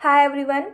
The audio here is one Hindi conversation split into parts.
Hi everyone.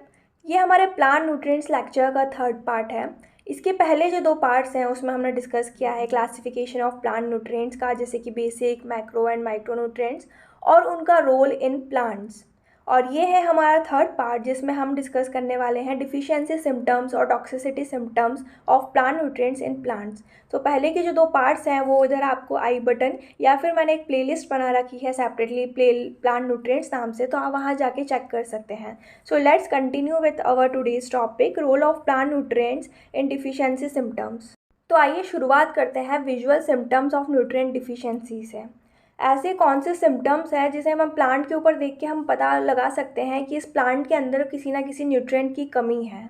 ये हमारे प्लांट न्यूट्रिएंट्स लेक्चर का थर्ड पार्ट है। इसके पहले जो दो पार्ट्स हैं उसमें हमने डिस्कस किया है क्लासिफिकेशन ऑफ प्लांट न्यूट्रिएंट्स का, जैसे कि basic, macro and micro nutrients और उनका रोल इन प्लांट्स। और ये है हमारा थर्ड पार्ट जिसमें हम डिस्कस करने वाले हैं डिफिशियंसी सिम्टम्स और toxicity symptoms of plant nutrients in plants. तो पहले के जो दो पार्ट्स हैं वो इधर आपको आई बटन या फिर मैंने एक प्लेलिस्ट बना रखी है सेपरेटली प्लांट न्यूट्रिएंट्स नाम से, तो आप वहाँ जाके चेक कर सकते हैं। So let's continue with our today's topic, role of plant nutrients in deficiency symptoms। तो आइए शुरुआत करते हैं visual symptoms of nutrient deficiency से। ऐसे कौन से सिम्टम्स हैं जिसे हम प्लांट के ऊपर देख के हम पता लगा सकते हैं कि इस प्लांट के अंदर किसी ना किसी न्यूट्रिएंट की कमी है।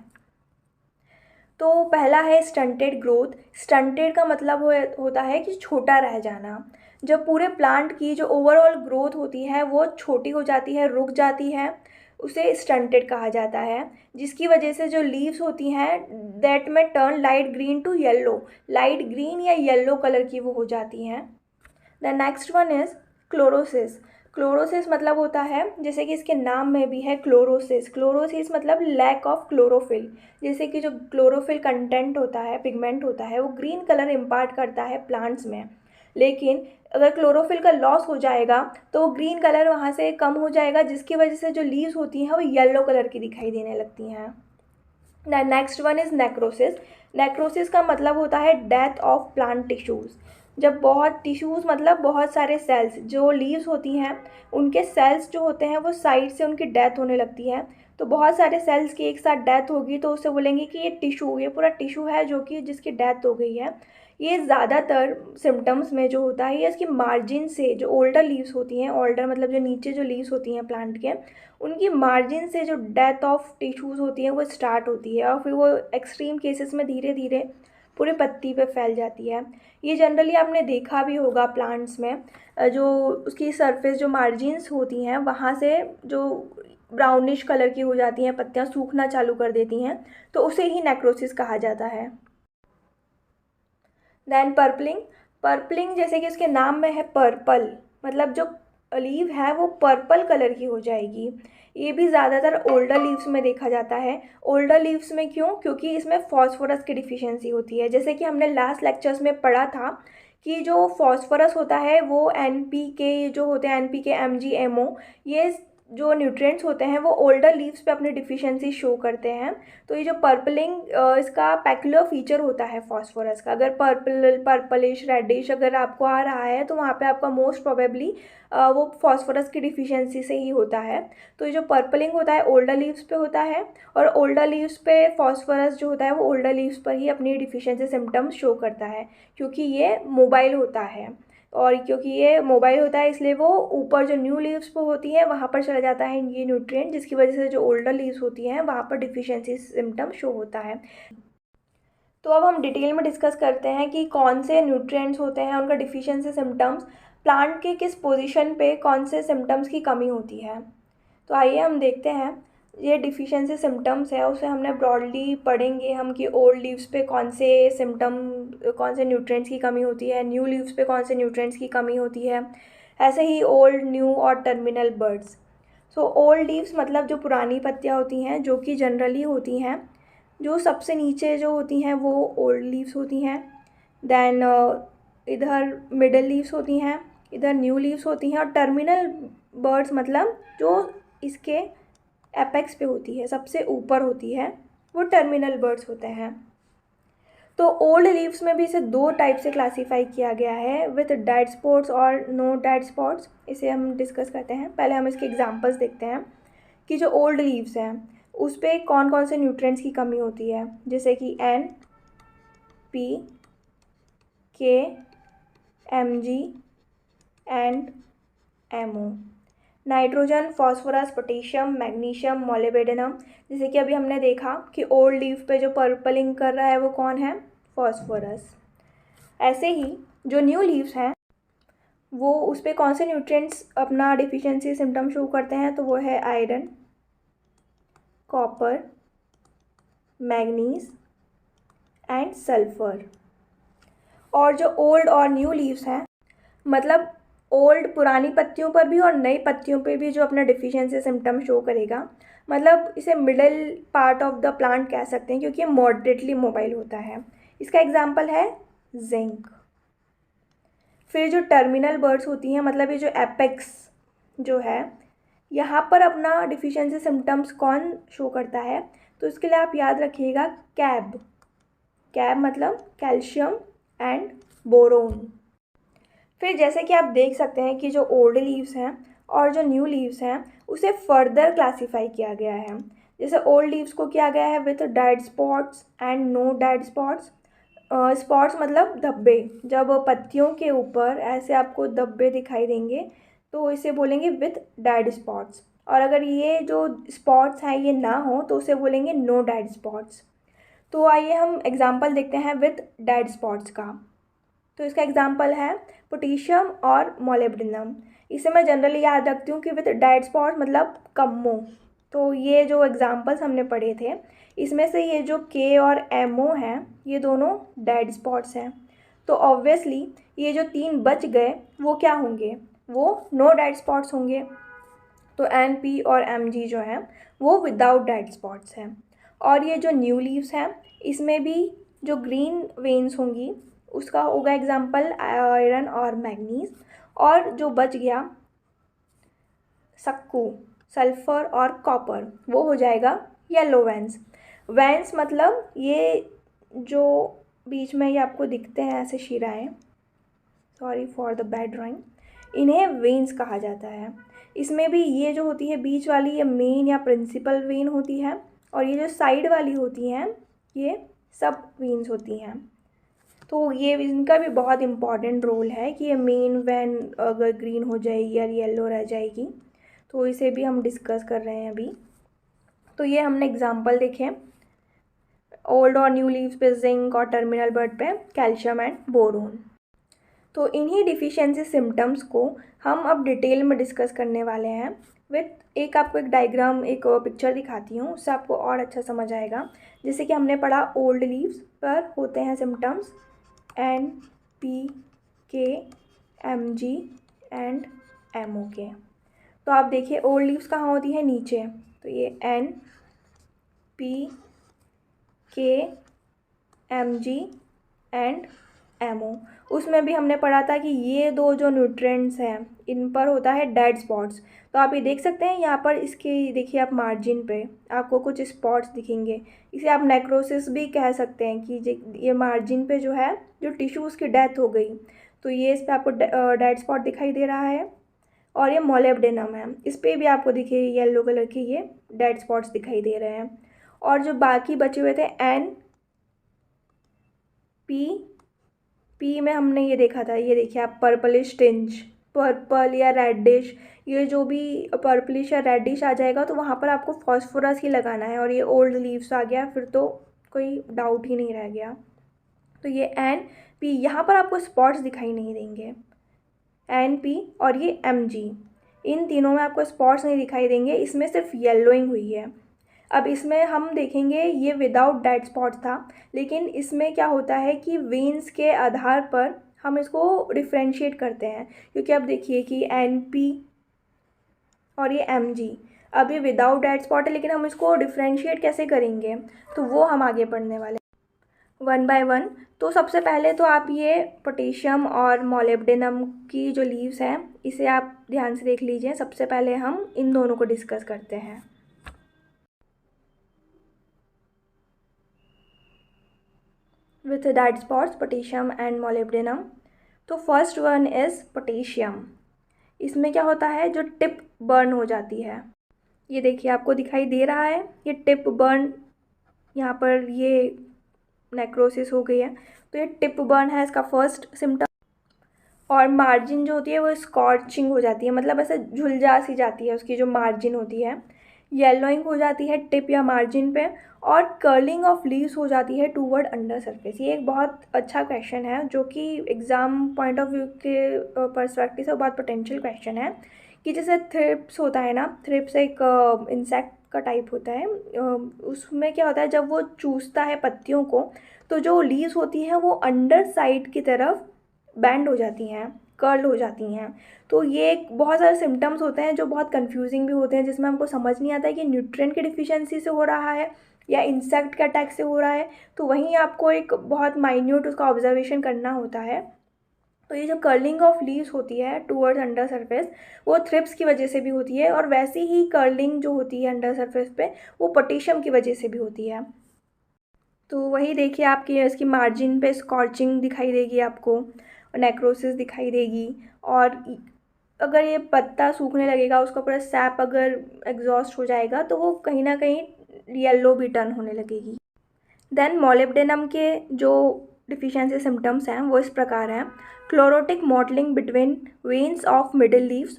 तो पहला है स्टंटेड ग्रोथ। स्टंटेड का मतलब होता है कि छोटा रह जाना। जब पूरे प्लांट की जो ओवरऑल ग्रोथ होती है वो छोटी हो जाती है, रुक जाती है, उसे स्टंटेड कहा जाता है। जिसकी वजह से जो लीव्स होती हैं दैट में turn light green to yellow, light green या येलो कलर की वो हो जाती हैं। The next one is chlorosis. Chlorosis मतलब होता है, जैसे कि इसके नाम में भी है क्लोरोसिस। क्लोरोसिस मतलब लैक ऑफ क्लोरोफिल। जैसे कि जो क्लोरोफिल कंटेंट होता है, पिगमेंट होता है, वो ग्रीन कलर इम्पार्ट करता है प्लांट्स में। लेकिन अगर क्लोरोफिल का लॉस हो जाएगा तो वो ग्रीन कलर वहाँ से कम हो जाएगा, जिसकी वजह से जो लीव्स होती हैं वो येलो कलर की दिखाई देने लगती हैं। Next one is necrosis. Necrosis का मतलब होता है डेथ ऑफ प्लांट टिश्यूज़। जब बहुत टिश्यूज़ मतलब बहुत सारे सेल्स, जो लीव्स होती हैं उनके सेल्स जो होते हैं वो साइड से उनकी डेथ होने लगती है। तो बहुत सारे सेल्स की एक साथ डेथ होगी तो उसे बोलेंगे कि ये पूरा टिश्यू है जो कि जिसकी डेथ हो गई है। ये ज़्यादातर सिम्टम्स में जो होता है ये इसकी मार्जिन से, जो ओल्डर लीव्स होती हैं, ओल्डर मतलब जो नीचे जो लीव्स होती हैं प्लांट के, उनकी मार्जिन से जो डेथ ऑफ टिश्यूज़ होती हैं वो स्टार्ट होती है और फिर वो एक्सट्रीम केसेस में धीरे धीरे पूरे पत्ती पे फैल जाती है। ये जनरली आपने देखा भी होगा प्लांट्स में, जो उसकी सरफेस जो मार्जिन्स होती हैं वहाँ से जो ब्राउनिश कलर की हो जाती हैं, पत्तियाँ सूखना चालू कर देती हैं, तो उसे ही नेक्रोसिस कहा जाता है। दैन पर्पलिंग। पर्पलिंग जैसे कि इसके नाम में है पर्पल, मतलब जो लीव है वो पर्पल कलर की हो जाएगी। ये भी ज़्यादातर ओल्डर लीव्स में देखा जाता है। ओल्डर लीव्स में क्यों? क्योंकि इसमें फॉस्फोरस की डिफिशियंसी होती है। जैसे कि हमने लास्ट लेक्चर्स में पढ़ा था कि जो फॉस्फोरस होता है वो NPK जो होते हैं, NPK, MgMO, ये जो न्यूट्रिएंट्स होते हैं वो ओल्डर लीव्स पे अपनी डिफिशियंसी शो करते हैं। तो ये जो पर्पलिंग इसका पैक्युलर फीचर होता है फॉस्फोरस का। अगर पर्पलिश रेडिश अगर आपको आ रहा है तो वहाँ पे आपका मोस्ट प्रोबेबली वो फॉस्फोरस की डिफिशियंसी से ही होता है। तो ये जो पर्पलिंग होता है ओल्डर लीव्स पे होता है, और ओल्डर लीव्स पे फॉस्फोरस जो होता है वो ओल्डर लीव्स पर ही अपनी डिफिशियंसी सिम्टम्स शो करता है, क्योंकि ये मोबाइल होता है। और क्योंकि ये मोबाइल होता है इसलिए वो ऊपर जो न्यू लीव्स पर होती है वहाँ पर चला जाता है ये न्यूट्रिएंट, जिसकी वजह से जो ओल्डर लीव्स होती हैं वहाँ पर डिफिशियंसी सिम्टम शो होता है। तो अब हम डिटेल में डिस्कस करते हैं कि कौन से न्यूट्रिएंट्स होते हैं, उनका डिफिशियंसी सिम्टम्स, प्लांट के किस पोजीशन पे कौन से सिम्टम्स की कमी होती है। तो आइए हम देखते हैं। ये डिफिशियंसी सिम्टम्स है उसे हमने ब्रॉडली पढ़ेंगे हम कि ओल्ड लीव्स पे कौन से सिम्टम, कौन से न्यूट्रिएंट्स की कमी होती है, न्यू लीव्स पे कौन से न्यूट्रिएंट्स की कमी होती है, ऐसे ही ओल्ड, न्यू और terminal birds. So old leaves मतलब जो पुरानी पत्तियाँ होती हैं, जो कि जनरली होती हैं, जो सबसे नीचे जो होती हैं वो ओल्ड लीव्स होती हैं। दैन इधर मिडल लीव्स होती हैं, इधर न्यू लीव्स होती हैं, और टर्मिनल बर्ड्स मतलब जो इसके एपेक्स पे होती है, सबसे ऊपर होती है, वो टर्मिनल बर्ड्स होते हैं। तो ओल्ड लीव्स में भी इसे दो टाइप से क्लासीफाई किया गया है, विथ डेड स्पॉट्स और नो डेड स्पॉट्स। इसे हम डिस्कस करते हैं। पहले हम इसके एग्जांपल्स देखते हैं कि जो ओल्ड लीव्स हैं उस पर कौन कौन से न्यूट्रिएंट्स की कमी होती है, जैसे कि NPK, Mg and MO। Nitrogen, phosphorus, potassium, magnesium, molybdenum. जैसे कि अभी हमने देखा कि ओल्ड लीफ पे जो पर्पलिंग कर रहा है वो कौन है? फॉस्फोरस। ऐसे ही जो न्यू लीव्स हैं वो उस पर कौन से न्यूट्रिएंट्स अपना डिफिशियंसी सिम्टम शो करते हैं, तो वो है iron, copper, manganese and sulphur. और जो ओल्ड और न्यू लीव्स हैं, मतलब ओल्ड पुरानी पत्तियों पर भी और नई पत्तियों पे भी जो अपना डिफिशियंसी सिम्टम शो करेगा, मतलब इसे middle part of the plant कह सकते हैं क्योंकि ये मॉडरेटली मोबाइल होता है। इसका एग्जांपल है जिंक। फिर जो टर्मिनल बर्ड्स होती हैं, मतलब ये जो एपेक्स जो है, यहाँ पर अपना डिफिशियंसी सिम्टम्स कौन शो करता है, तो इसके लिए आप याद रखिएगा कैब। कैब मतलब कैल्शियम एंड बोरोन। फिर जैसे कि आप देख सकते हैं कि जो ओल्ड लीव्स हैं और जो न्यू लीव्स हैं उसे फर्दर क्लासीफाई किया गया है। जैसे ओल्ड लीव्स को किया गया है with dead spots and no dead spots. Spots मतलब धब्बे, जब पत्तियों के ऊपर ऐसे आपको धब्बे दिखाई देंगे तो इसे बोलेंगे विथ डेड स्पॉट्स, और अगर ये जो स्पॉट्स हैं ये ना हो तो उसे बोलेंगे नो डेड स्पॉट्स। तो आइए हम एग्जांपल देखते हैं विथ डेड स्पॉट्स का। तो इसका एग्जांपल है पोटेशियम और मोलिब्डेनम। इसे मैं जनरली याद रखती हूँ कि विथ डेड स्पॉट मतलब कम्मो। तो ये जो एग्जांपल्स हमने पढ़े थे इसमें से ये जो के और एमओ हैं ये दोनों डेड स्पॉट्स हैं। तो ऑब्वियसली ये जो 3 बच गए वो क्या होंगे, वो नो डेड स्पॉट्स होंगे। तो एन पी और एम जी जो हैं वो विदाउट डेड स्पॉट्स हैं। और ये जो न्यू लीव्स हैं इसमें भी जो ग्रीन वेन्स होंगी उसका होगा एग्जाम्पल आयरन और मैग्नीज। और जो बच गया सक्कू, सल्फर और कॉपर, वो हो जाएगा येलो वेंस। वेंस मतलब ये जो बीच में ये आपको दिखते हैं ऐसे शिराएं, sorry for the bad drawing, इन्हें वेन्स कहा जाता है। इसमें भी ये जो होती है बीच वाली ये मेन या प्रिंसिपल वेन होती है, और ये जो साइड वाली होती हैं ये सब वेन्स होती हैं। तो ये इनका भी बहुत इम्पॉर्टेंट रोल है कि ये मेन वेन अगर ग्रीन हो जाएगी या येलो रह जाएगी तो इसे भी हम डिस्कस कर रहे हैं अभी। तो ये हमने एग्जांपल देखे ओल्ड और न्यू लीव्स पे जिंक और टर्मिनल बर्ड पे कैल्शियम एंड बोरोन। तो इन्हीं डिफिशियंसी सिम्टम्स को हम अब डिटेल में डिस्कस करने वाले हैं विथ एक आपको एक डायग्राम, एक पिक्चर दिखाती हूँ, उससे आपको और अच्छा समझ आएगा। जैसे कि हमने पढ़ा ओल्ड लीव्स पर होते हैं symptoms N P K M G and M O के। तो आप देखिए ओल्ड लीव्स कहाँ होती है, नीचे। तो ये N P K M G and M O. उसमें भी हमने पढ़ा था कि ये दो जो न्यूट्रिएंट्स हैं इन पर होता है डेड स्पॉट्स। तो आप ये देख सकते हैं यहाँ पर इसके देखिए आप मार्जिन पे आपको कुछ स्पॉट्स दिखेंगे। इसे आप नेक्रोसिस भी कह सकते हैं कि ये मार्जिन पे जो है जो टिश्यू उसकी डेथ हो गई, तो ये इस पर आपको डेड स्पॉट दिखाई दे रहा है। और ये मोलिब्डेनम है, इस पर भी आपको देखिए येलो कलर के ये डेड स्पॉट्स दिखाई दे रहे हैं। और जो बाकी बचे हुए थे एन पी में हमने ये देखा था, ये देखिए आप पर्पलिश टिंज, पर्पल या रेडिश, ये जो भी पर्पलिश या रेडिश आ जाएगा तो वहाँ पर आपको फॉस्फोरस ही लगाना है। और ये ओल्ड लीव्स आ गया, फिर तो कोई डाउट ही नहीं रह गया। तो ये एन पी, यहाँ पर आपको स्पॉट्स दिखाई नहीं देंगे, एन पी और ये एम जी, इन तीनों में आपको स्पॉट्स नहीं दिखाई देंगे, इसमें सिर्फ येलोइंग हुई है। अब इसमें हम देखेंगे ये विदाउट डेड स्पॉट था, लेकिन इसमें क्या होता है कि वेन्स के आधार पर हम इसको डिफ्रेंशिएट करते हैं। क्योंकि अब देखिए कि एन पी और ये एम जी, अब ये विदाउट डेड स्पॉट है लेकिन हम इसको डिफ्रेंशिएट कैसे करेंगे, तो वो हम आगे पढ़ने वाले वन बाय वन। तो सबसे पहले तो आप ये पोटेशियम और मोलिब्डेनम की जो लीव्स हैं इसे आप ध्यान से देख लीजिए। सबसे पहले हम इन दोनों को डिस्कस करते हैं। With dead spots potassium and molybdenum. तो फर्स्ट वन इज़ पोटेशियम। इसमें क्या होता है, जो टिप बर्न हो जाती है, ये देखिए आपको दिखाई दे रहा है ये टिप बर्न, यहाँ पर ये नेक्रोसिस हो गई है तो ये टिप बर्न है इसका फर्स्ट सिम्टम। और मार्जिन जो होती है वो स्कॉर्चिंग हो जाती है, मतलब ऐसे झुलजा सी जाती है उसकी जो मार्जिन होती है, येलोइंग हो जाती है टिप या मार्जिन पे, और कर्लिंग ऑफ लीव्स हो जाती है टूवर्ड अंडर सरफेस। ये एक बहुत अच्छा क्वेश्चन है जो कि एग्ज़ाम पॉइंट ऑफ व्यू के पर्सपेक्टिव से बहुत पोटेंशियल क्वेश्चन है। कि जैसे थ्रिप्स होता है ना, थ्रिप्स एक इंसेक्ट का टाइप होता है, उसमें क्या होता है जब वो चूसता है पत्तियों को तो जो लीव्स होती हैं वो अंडर साइड की तरफ बैंड हो जाती हैं, कर्ल हो जाती हैं। तो ये बहुत सारे सिम्टम्स होते हैं जो बहुत कंफ्यूजिंग भी होते हैं, जिसमें हमको समझ नहीं आता है कि न्यूट्रिएंट की डिफिशियंसी से हो रहा है या इंसेक्ट के अटैक से हो रहा है। तो वहीं आपको एक बहुत माइन्यूट उसका ऑब्जर्वेशन करना होता है। तो ये जो कर्लिंग ऑफ लीव्स होती है टूवर्ड्स अंडर सरफेस, वो थ्रिप्स की वजह से भी होती है, और वैसे ही कर्लिंग जो होती है अंडर सरफेस पे, वो पोटेशियम की वजह से भी होती है। तो वही देखिए, आपकी इसकी मार्जिन पे स्कॉर्चिंग दिखाई देगी आपको, और नेक्रोसिस दिखाई देगी, और अगर ये पत्ता सूखने लगेगा, उसका पूरा सैप अगर एग्जॉस्ट हो जाएगा, तो वो कहीं ना कहीं येलो भी टर्न होने लगेगी। देन मोलिब्डेनम के जो डिफिशियंसी सिम्टम्स हैं वो इस प्रकार हैं। Chlorotic mottling between veins of middle leaves,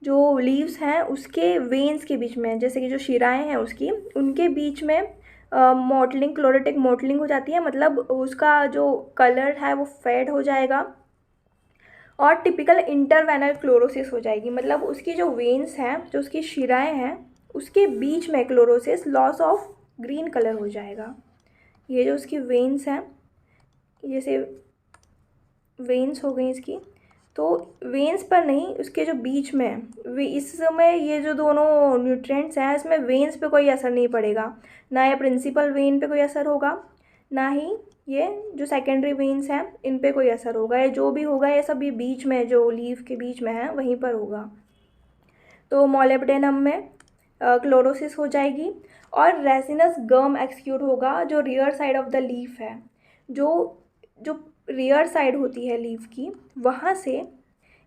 जो लीव्स हैं उसके वेन्स के बीच में, जैसे कि जो शिराएं हैं उसकी, उनके बीच में मॉटलिंग, क्लोरोटिक मॉटलिंग हो जाती है, मतलब उसका जो कलर है वो फेड हो जाएगा। और टिपिकल इंटरवेनल क्लोरोसिस हो जाएगी, मतलब उसकी जो वेन्स हैं, जो उसकी शिराएं हैं, उसके बीच में chlorosis, loss of green colour हो जाएगा। ये जो उसकी वेन्स हैं, जैसे वेन्स हो गई इसकी, तो वेन्स पर नहीं, उसके जो बीच में, इस समय ये जो दोनों न्यूट्रिएंट्स हैं, इसमें वेन्स पे कोई असर नहीं पड़ेगा, ना ये प्रिंसिपल वेन पे कोई असर होगा, ना ही ये जो सेकेंडरी वेन्स हैं इन पे कोई असर होगा। ये जो भी होगा ये सब ये बीच में, जो लीफ के बीच में है, वहीं पर होगा। तो मोलिब्डेनम में क्लोरोसिस हो जाएगी, और रेसिनस गम एक्सक्यूट होगा, जो rear side of the leaf है, जो जो रियर साइड होती है लीफ की, वहाँ से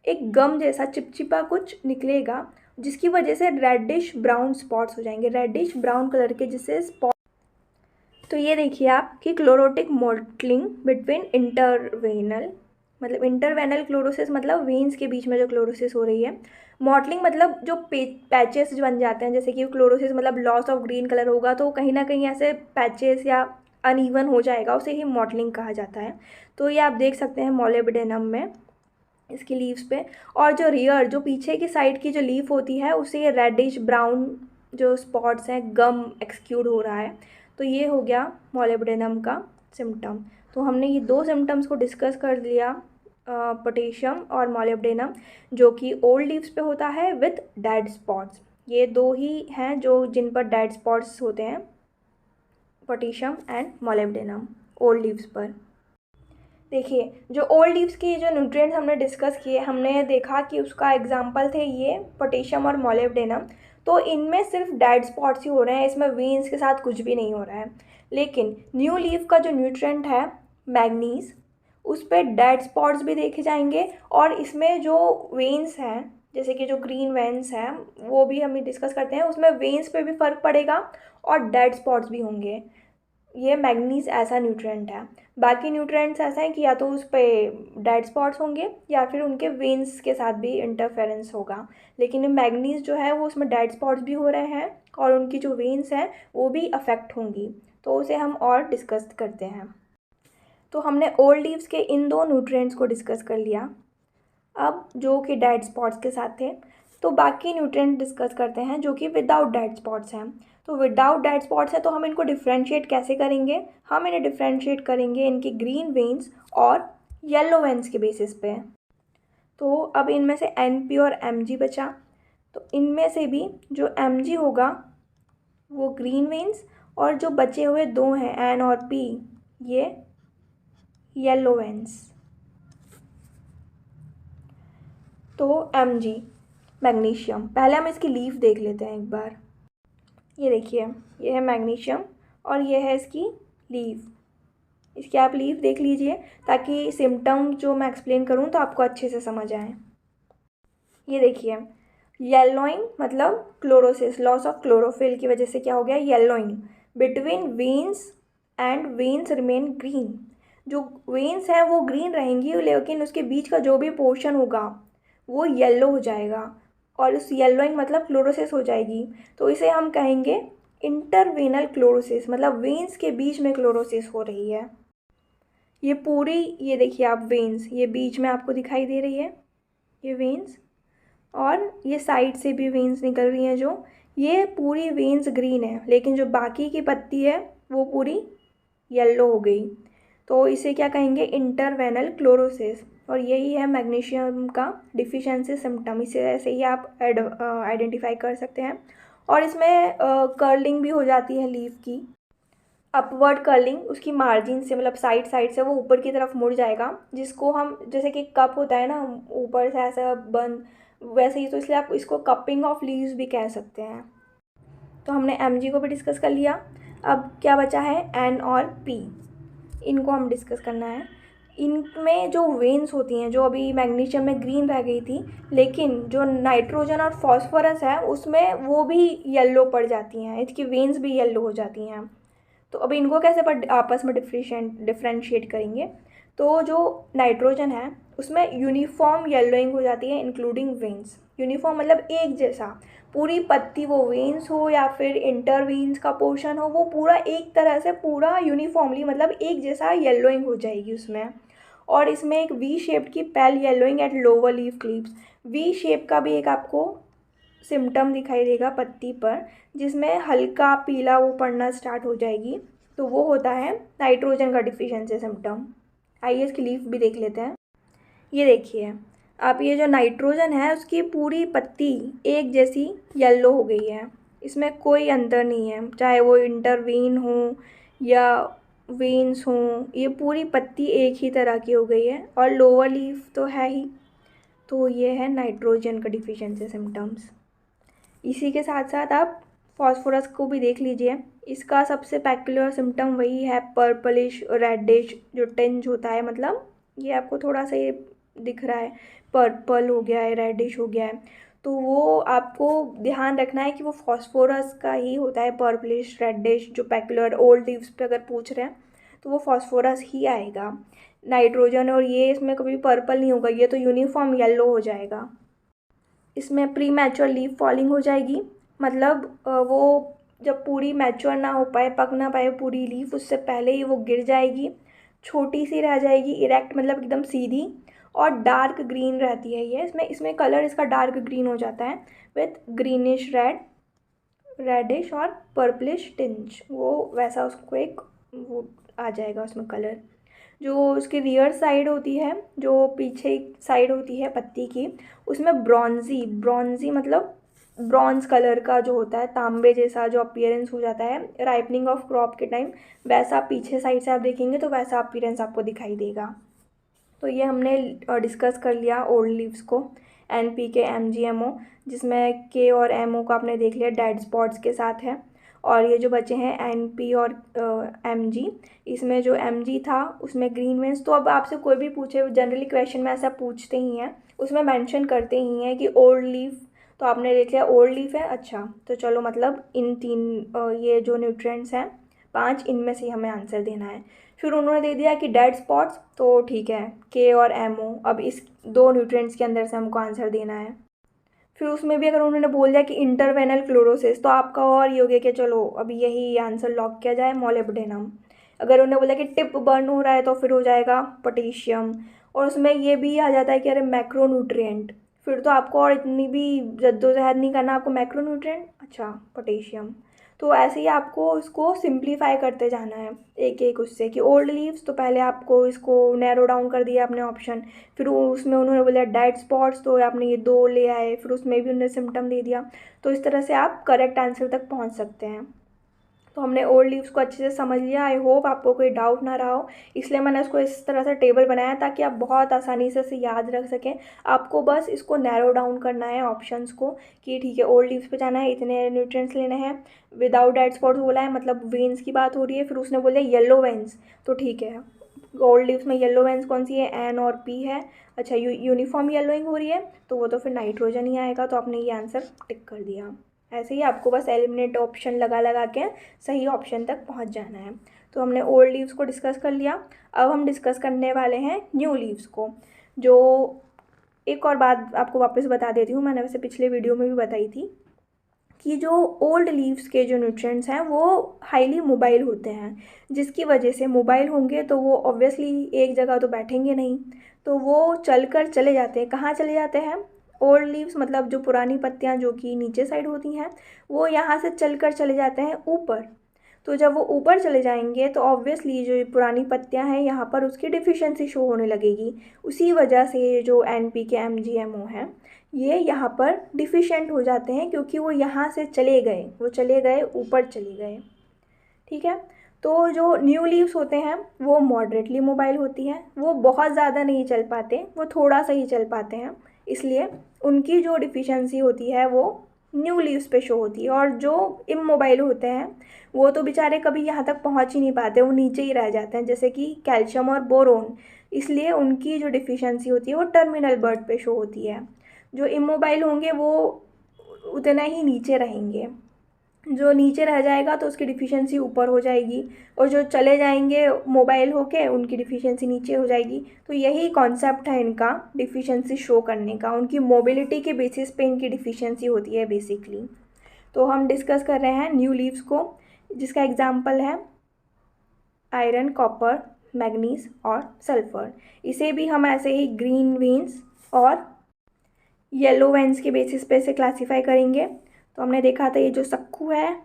एक गम जैसा चिपचिपा कुछ निकलेगा, जिसकी वजह से रेडिश ब्राउन स्पॉट्स हो जाएंगे, रेडिश ब्राउन कलर के जिससे स्पॉट। तो ये देखिए आप कि क्लोरोटिक मॉटलिंग बिटवीन इंटरवेनल, मतलब इंटरवेनल क्लोरोसिस मतलब वेन्स के बीच में जो क्लोरोसिस हो रही है। मॉटलिंग मतलब जो पैचेस बन जाते हैं, जैसे कि क्लोरोसिस मतलब लॉस ऑफ ग्रीन कलर होगा, तो कहीं ना कहीं ऐसे पैचेस या अनइवन हो जाएगा, उसे ही मॉटलिंग कहा जाता है। तो ये आप देख सकते हैं मोलिब्डेनम में इसकी लीव्स पे। और जो रियर, जो पीछे की साइड की जो लीफ होती है, उसे ये रेडिश ब्राउन जो स्पॉट्स हैं, गम एक्सक्यूट हो रहा है। तो ये हो गया मोलिब्डेनम का सिम्टम। तो हमने ये दो सिम्टम्स को डिस्कस कर लिया, पोटेशियम और मोलिब्डेनम, जो कि ओल्ड लीव्स पे होता है विथ डेड स्पॉट्स। ये दो ही हैं जो जिन पर डेड स्पॉट्स होते हैं, potassium and molybdenum old leaves पर। देखिए, जो ओल्ड लीव्स की जो न्यूट्रिएंट्स हमने डिस्कस किए, हमने देखा कि उसका एग्जांपल थे ये पोटेशियम और मोलिब्डेनम। तो इनमें सिर्फ डेड स्पॉट्स ही हो रहे हैं, इसमें वेन्स के साथ कुछ भी नहीं हो रहा है। लेकिन न्यू लीफ का जो न्यूट्रिएंट है मैग्नीज, उस पर डेड स्पॉट्स भी देखे जाएंगे, और इसमें जो वेन्स हैं, जैसे कि जो ग्रीन वेन्स हैं, वो भी हम डिस्कस करते हैं, उसमें वेन्स पे भी फ़र्क पड़ेगा और डेड स्पॉट्स भी होंगे। ये मैग्नीज ऐसा न्यूट्रिएंट है। बाकी न्यूट्रिएंट्स ऐसा है कि या तो उस पर डेड स्पॉट्स होंगे या फिर उनके वेन्स के साथ भी इंटरफेरेंस होगा। लेकिन मैग्नीज जो है वो उसमें डेड स्पॉट्स भी हो रहे हैं, और उनकी जो वेन्स हैं वो भी अफेक्ट होंगी। तो उसे हम और डिस्कस करते हैं। तो हमने ओल्ड लीव्स के इन दो न्यूट्रिएंट्स को डिस्कस कर लिया, अब जो कि डेड स्पॉट्स के साथ थे। तो बाकी न्यूट्रिएंट डिस्कस करते हैं जो कि विदाउट डेड स्पॉट्स हैं। तो विदाउट डेड स्पॉट्स है, तो हम इनको डिफ्रेंशिएट कैसे करेंगे? हम इन्हें डिफ्रेंशिएट करेंगे इनकी ग्रीन वेन्स और येलो वेन्स के बेसिस पे। तो अब इनमें से NP और MG बचा, तो इनमें से भी जो MG होगा वो ग्रीन वेन्स, और जो बचे हुए दो हैं N और P, ये येलो वेन्स। तो MG मैग्नीशियम, पहले हम इसकी लीफ देख लेते हैं एक बार। ये देखिए, ये है मैग्नीशियम और ये है इसकी लीफ। इसकी आप लीफ देख लीजिए ताकि सिम्टम जो मैं एक्सप्लेन करूँ तो आपको अच्छे से समझ आए। ये देखिए, येलोइंग मतलब क्लोरोसिस, लॉस ऑफ क्लोरोफिल की वजह से क्या हो गया, yellowing between veins, and veins remain green. जो वेन्स हैं वो ग्रीन रहेंगी, लेकिन उसके बीच का जो भी पोर्शन होगा वो येलो हो जाएगा, और उस येलोइंग मतलब क्लोरोसिस हो जाएगी। तो इसे हम कहेंगे इंटरवेनल क्लोरोसिस, मतलब वेन्स के बीच में क्लोरोसिस हो रही है। ये पूरी, ये देखिए आप वेन्स, ये बीच में आपको दिखाई दे रही है ये वेन्स, और ये साइड से भी वेन्स निकल रही हैं, जो ये पूरी वेन्स ग्रीन है, लेकिन जो बाकी की पत्ती है वो पूरी येलो हो गई। तो इसे क्या कहेंगे, इंटरवेनल क्लोरोसिस। और यही है मैग्नीशियम का डिफिशिएंसी सिम्टम। इसे ऐसे ही आप आइडेंटिफाई कर सकते हैं। और इसमें कर्लिंग भी हो जाती है लीफ की, अपवर्ड कर्लिंग, उसकी मार्जिन से मतलब साइड साइड से वो ऊपर की तरफ मुड़ जाएगा, जिसको हम जैसे कि कप होता है ना ऊपर से ऐसा बंद, वैसे ही, तो इसलिए आप इसको कपिंग ऑफ लीव्स भी कह सकते हैं। तो हमने एम को भी डिस्कस कर लिया। अब क्या बचा है, एन और पी, इनको हम डिस्कस करना है। इनमें जो वेन्स होती हैं, जो अभी मैग्नीशियम में ग्रीन रह गई थी, लेकिन जो नाइट्रोजन और फॉस्फोरस है उसमें वो भी येलो पड़ जाती हैं, इसकी वेन्स भी येलो हो जाती हैं। तो अब इनको कैसे आपस में डिफ्रेंशिएट करेंगे। तो जो नाइट्रोजन है उसमें यूनिफॉर्म येलोइंग हो जाती है इंक्लूडिंग वेन्स। यूनिफॉर्म मतलब एक जैसा, पूरी पत्ती वो वेन्स हो या फिर इंटरवीन्स का पोर्शन हो, वो पूरा एक तरह से पूरा यूनिफॉर्मली मतलब एक जैसा येलोइंग हो जाएगी उसमें। और इसमें एक वी शेप्ड की pale yellowing at lower leaf cleaves, V shape का भी एक आपको सिम्टम दिखाई देगा पत्ती पर, जिसमें हल्का पीला वो पड़ना स्टार्ट हो जाएगी, तो वो होता है नाइट्रोजन का डिफिशिएंसी सिम्टम। आइए इसकी लीफ भी देख लेते हैं। ये देखिए आप, ये जो नाइट्रोजन है उसकी पूरी पत्ती एक जैसी येलो हो गई है, इसमें कोई अंतर नहीं है, चाहे वो इंटरवीन हो या वेन्स हों, ये पूरी पत्ती एक ही तरह की हो गई है, और लोअर लीफ तो है ही। तो ये है नाइट्रोजन का डिफिशिएंसी सिम्टम्स। इसी के साथ साथ आप फॉस्फोरस को भी देख लीजिए। इसका सबसे पैक्युलर सिम्टम वही है, पर्पलिश रेडिश जो टिंज होता है, मतलब ये आपको थोड़ा सा ये दिख रहा है, पर्पल हो गया है, रेडिश हो गया है, तो वो आपको ध्यान रखना है कि वो फॉस्फोरस का ही होता है, पर्पलिश रेडिश जो पैक्युलर ओल्ड लीव्स पे अगर पूछ रहे हैं तो वो फॉस्फोरस ही आएगा। नाइट्रोजन और ये इसमें कभी पर्पल नहीं होगा, ये तो यूनिफॉर्म येलो हो जाएगा। इसमें प्री मैच्योर लीफ फॉलिंग हो जाएगी, मतलब वो जब पूरी मैच्योर ना हो पाए, पक ना पाए पूरी लीफ, उससे पहले ही वो गिर जाएगी, छोटी सी रह जाएगी, इरेक्ट मतलब एकदम सीधी, और डार्क ग्रीन रहती है ये। इसमें इसमें कलर इसका डार्क ग्रीन हो जाता है विथ ग्रीनिश रेड, रेडिश और पर्पलिश टिंज, वो वैसा उसको एक वो आ जाएगा उसमें कलर। जो उसकी रियर साइड होती है, जो पीछे साइड होती है पत्ती की, उसमें ब्रॉन्जी, ब्रॉन्जी मतलब ब्रॉन्ज कलर का जो होता है, तांबे जैसा जो अपीयरेंस हो जाता है राइपनिंग ऑफ क्रॉप के टाइम, वैसा पीछे साइड से आप देखेंगे तो वैसा अपीयरेंस आपको दिखाई देगा। तो ये हमने डिस्कस कर लिया ओल्ड लीव्स को, NPK MgMO, जिसमें के और MO को आपने देख लिया डेड स्पॉट्स के साथ है। और ये जो बचे हैं NP और Mg, इसमें जो Mg था उसमें ग्रीन वेन्स। तो अब आपसे कोई भी पूछे, जनरली क्वेश्चन में ऐसा पूछते ही हैं, उसमें मेंशन करते ही हैं कि ओल्ड लीफ, तो आपने देख लिया ओल्ड लीफ है, अच्छा तो चलो मतलब इन तीन ये जो न्यूट्रिएंट्स हैं 5, इनमें से हमें आंसर देना है। फिर उन्होंने दे दिया कि डेड स्पॉट्स, तो ठीक है के और MO, अब इस 2 न्यूट्रिएंट्स के अंदर से हमको आंसर देना है। फिर उसमें भी अगर उन्होंने बोल दिया कि इंटरवेनल क्लोरोसिस, तो आपका और ये हो गया कि चलो अभी यही आंसर लॉक किया जाए, मोलिब्डेनम। अगर उन्होंने बोला कि टिप बर्न हो रहा है तो फिर हो जाएगा पोटेशियम। और उसमें ये भी आ जाता है कि अरे मैक्रोन्यूट्रिएंट, फिर तो आपको और इतनी भी जद्दोजहद नहीं करना, आपको मैक्रोन्यूट्रिएंट, अच्छा पोटेशियम। तो ऐसे ही आपको इसको सिंप्लीफाई करते जाना है एक एक उससे, कि ओल्ड लीव्स तो पहले आपको इसको नैरो डाउन कर दिया आपने ऑप्शन, फिर उसमें उन्होंने बोला डेड स्पॉट्स, तो आपने ये 2 ले आए, फिर उसमें भी उन्होंने सिम्टम दे दिया। तो इस तरह से आप करेक्ट आंसर तक पहुंच सकते हैं। तो हमने ओल्ड लीव्स को अच्छे से समझ लिया। आई होप आपको कोई डाउट ना रहा हो, इसलिए मैंने इसको इस तरह से टेबल बनाया ताकि आप बहुत आसानी से इसे याद रख सकें। आपको बस इसको नैरो डाउन करना है ऑप्शंस को, कि ठीक है ओल्ड लीव्स पे जाना है, इतने न्यूट्रिएंट्स लेने हैं, विदाउट डेड स्पॉट्स बोला है, मतलब वेन्स की बात हो रही है, फिर उसने बोला येलो वेन्स, तो ठीक है ओल्ड लीव्स में येलो वेन्स कौन सी है, N और P है, अच्छा यूनिफॉर्म येलोइंग हो रही है, तो वो तो फिर नाइट्रोजन ही आएगा, तो आपने ये आंसर टिक कर दिया। ऐसे ही आपको बस एलिमिनेट ऑप्शन लगा लगा के सही ऑप्शन तक पहुंच जाना है। तो हमने ओल्ड लीव्स को डिस्कस कर लिया। अब हम डिस्कस करने वाले हैं न्यू लीव्स को। जो एक और बात आपको वापस बता देती हूँ, मैंने वैसे पिछले वीडियो में भी बताई थी, कि जो ओल्ड लीव्स के जो न्यूट्रिएंट्स हैं वो हाईली मोबाइल होते हैं, जिसकी वजह से मोबाइल होंगे तो वो ऑब्वियसली एक जगह तो बैठेंगे नहीं, तो वो चलकर चले जाते हैं। कहाँ चले जाते हैं, ओल्ड लीव्स मतलब जो पुरानी पत्तियाँ जो कि नीचे साइड होती हैं, वो यहाँ से चलकर चले जाते हैं ऊपर। तो जब वो ऊपर चले जाएंगे तो ऑब्वियसली जो पुरानी पत्तियां हैं यहाँ पर उसकी डिफिशिएंसी शो होने लगेगी। उसी वजह से ये जो NPK MgMO हैं ये यहाँ पर डिफिशिएंट हो जाते हैं, क्योंकि वो यहाँ से चले गए ऊपर चले गए। ठीक है। तो जो न्यू लीव्स होते हैं वो मॉडरेटली मोबाइल होती हैं, वो बहुत ज़्यादा नहीं चल पाते, वो थोड़ा सा ही चल पाते हैं, इसलिए उनकी जो डिफिशिएंसी होती है वो न्यू लीव्स पे शो होती है। और जो इमोबाइल होते हैं वो तो बेचारे कभी यहाँ तक पहुँच ही नहीं पाते, वो नीचे ही रह जाते हैं, जैसे कि कैल्शियम और बोरोन, इसलिए उनकी जो डिफिशिएंसी होती है वो टर्मिनल बर्ड पे शो होती है। जो इमोबाइल होंगे वो उतना ही नीचे रहेंगे, जो नीचे रह जाएगा तो उसकी डिफिशिएंसी ऊपर हो जाएगी, और जो चले जाएंगे मोबाइल होके उनकी डिफिशिएंसी नीचे हो जाएगी। तो यही कॉन्सेप्ट है इनका डिफिशिएंसी शो करने का, उनकी मोबिलिटी के बेसिस पे इनकी डिफिशिएंसी होती है बेसिकली। तो हम डिस्कस कर रहे हैं न्यू लीव्स को, जिसका एग्जाम्पल है आयरन, कॉपर, मैग्नीज और सल्फर। इसे भी हम ऐसे ही ग्रीन वेन्स और येलो वेन्स के बेसिस पे से क्लासीफाई करेंगे। तो हमने देखा था ये जो सक्कू है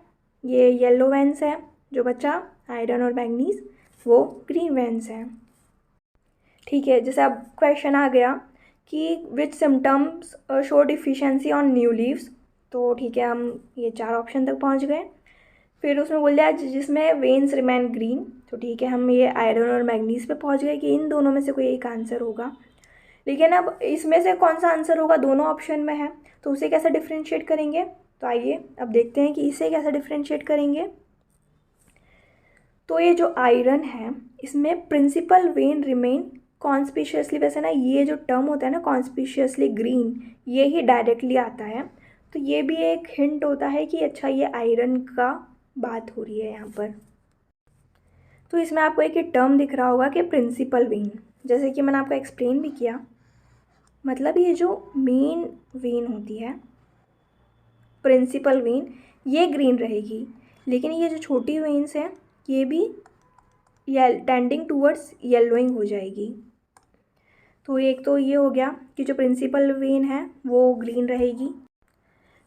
ये येलो वेन्स है, जो बचा आयरन और मैग्नीज वो ग्रीन वेन्स है। ठीक है, जैसे अब क्वेश्चन आ गया कि which symptoms show deficiency on new leaves. तो ठीक है, हम ये 4 ऑप्शन तक पहुंच गए। फिर उसमें बोल दिया जिसमें वेन्स रिमेन ग्रीन। तो ठीक है, हम ये आयरन और मैग्नीज पे पहुंच गए कि इन दोनों में से कोई एक आंसर होगा। लेकिन अब इसमें से कौन सा आंसर होगा, दोनों ऑप्शन में है, तो उसे कैसे डिफ्रेंशिएट करेंगे। तो आइए अब देखते हैं कि इसे कैसे डिफ्रेंशिएट करेंगे। तो ये जो आयरन है इसमें प्रिंसिपल वेन रिमेन कॉन्स्पिशियसली, वैसे ना ये जो टर्म होता है ना कॉन्स्पिशियसली ग्रीन, ये ही डायरेक्टली आता है। तो ये भी एक हिंट होता है कि अच्छा ये आयरन का बात हो रही है यहाँ पर। तो इसमें आपको एक टर्म दिख रहा होगा कि प्रिंसिपल वेन, जैसे कि मैंने आपको एक्सप्लेन भी किया, मतलब ये जो मेन वेन होती है प्रिंसिपल वेन ये ग्रीन रहेगी, लेकिन ये जो छोटी वेन्स हैं ये भी टेंडिंग टूवर्ड्स येलोइंग हो जाएगी। तो एक तो ये हो गया कि जो प्रिंसिपल वेन है वो ग्रीन रहेगी,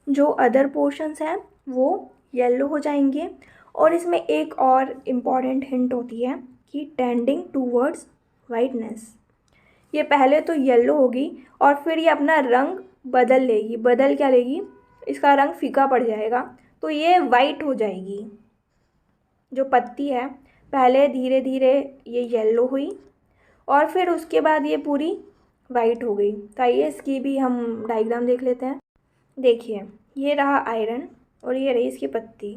जो अदर पोर्शंस हैं वो येलो हो जाएंगे। और इसमें एक और इम्पॉर्टेंट हिंट होती है कि टेंडिंग टूवर्ड्स वाइटनेस। ये पहले तो येलो होगी और फिर ये अपना रंग बदल लेगी। बदल क्या लेगी, इसका रंग फीका पड़ जाएगा, तो ये वाइट हो जाएगी। जो पत्ती है पहले धीरे धीरे ये येलो हुई और फिर उसके बाद ये पूरी वाइट हो गई। तो आइए इसकी भी हम डायग्राम देख लेते हैं। देखिए, ये रहा आयरन और ये रही इसकी पत्ती।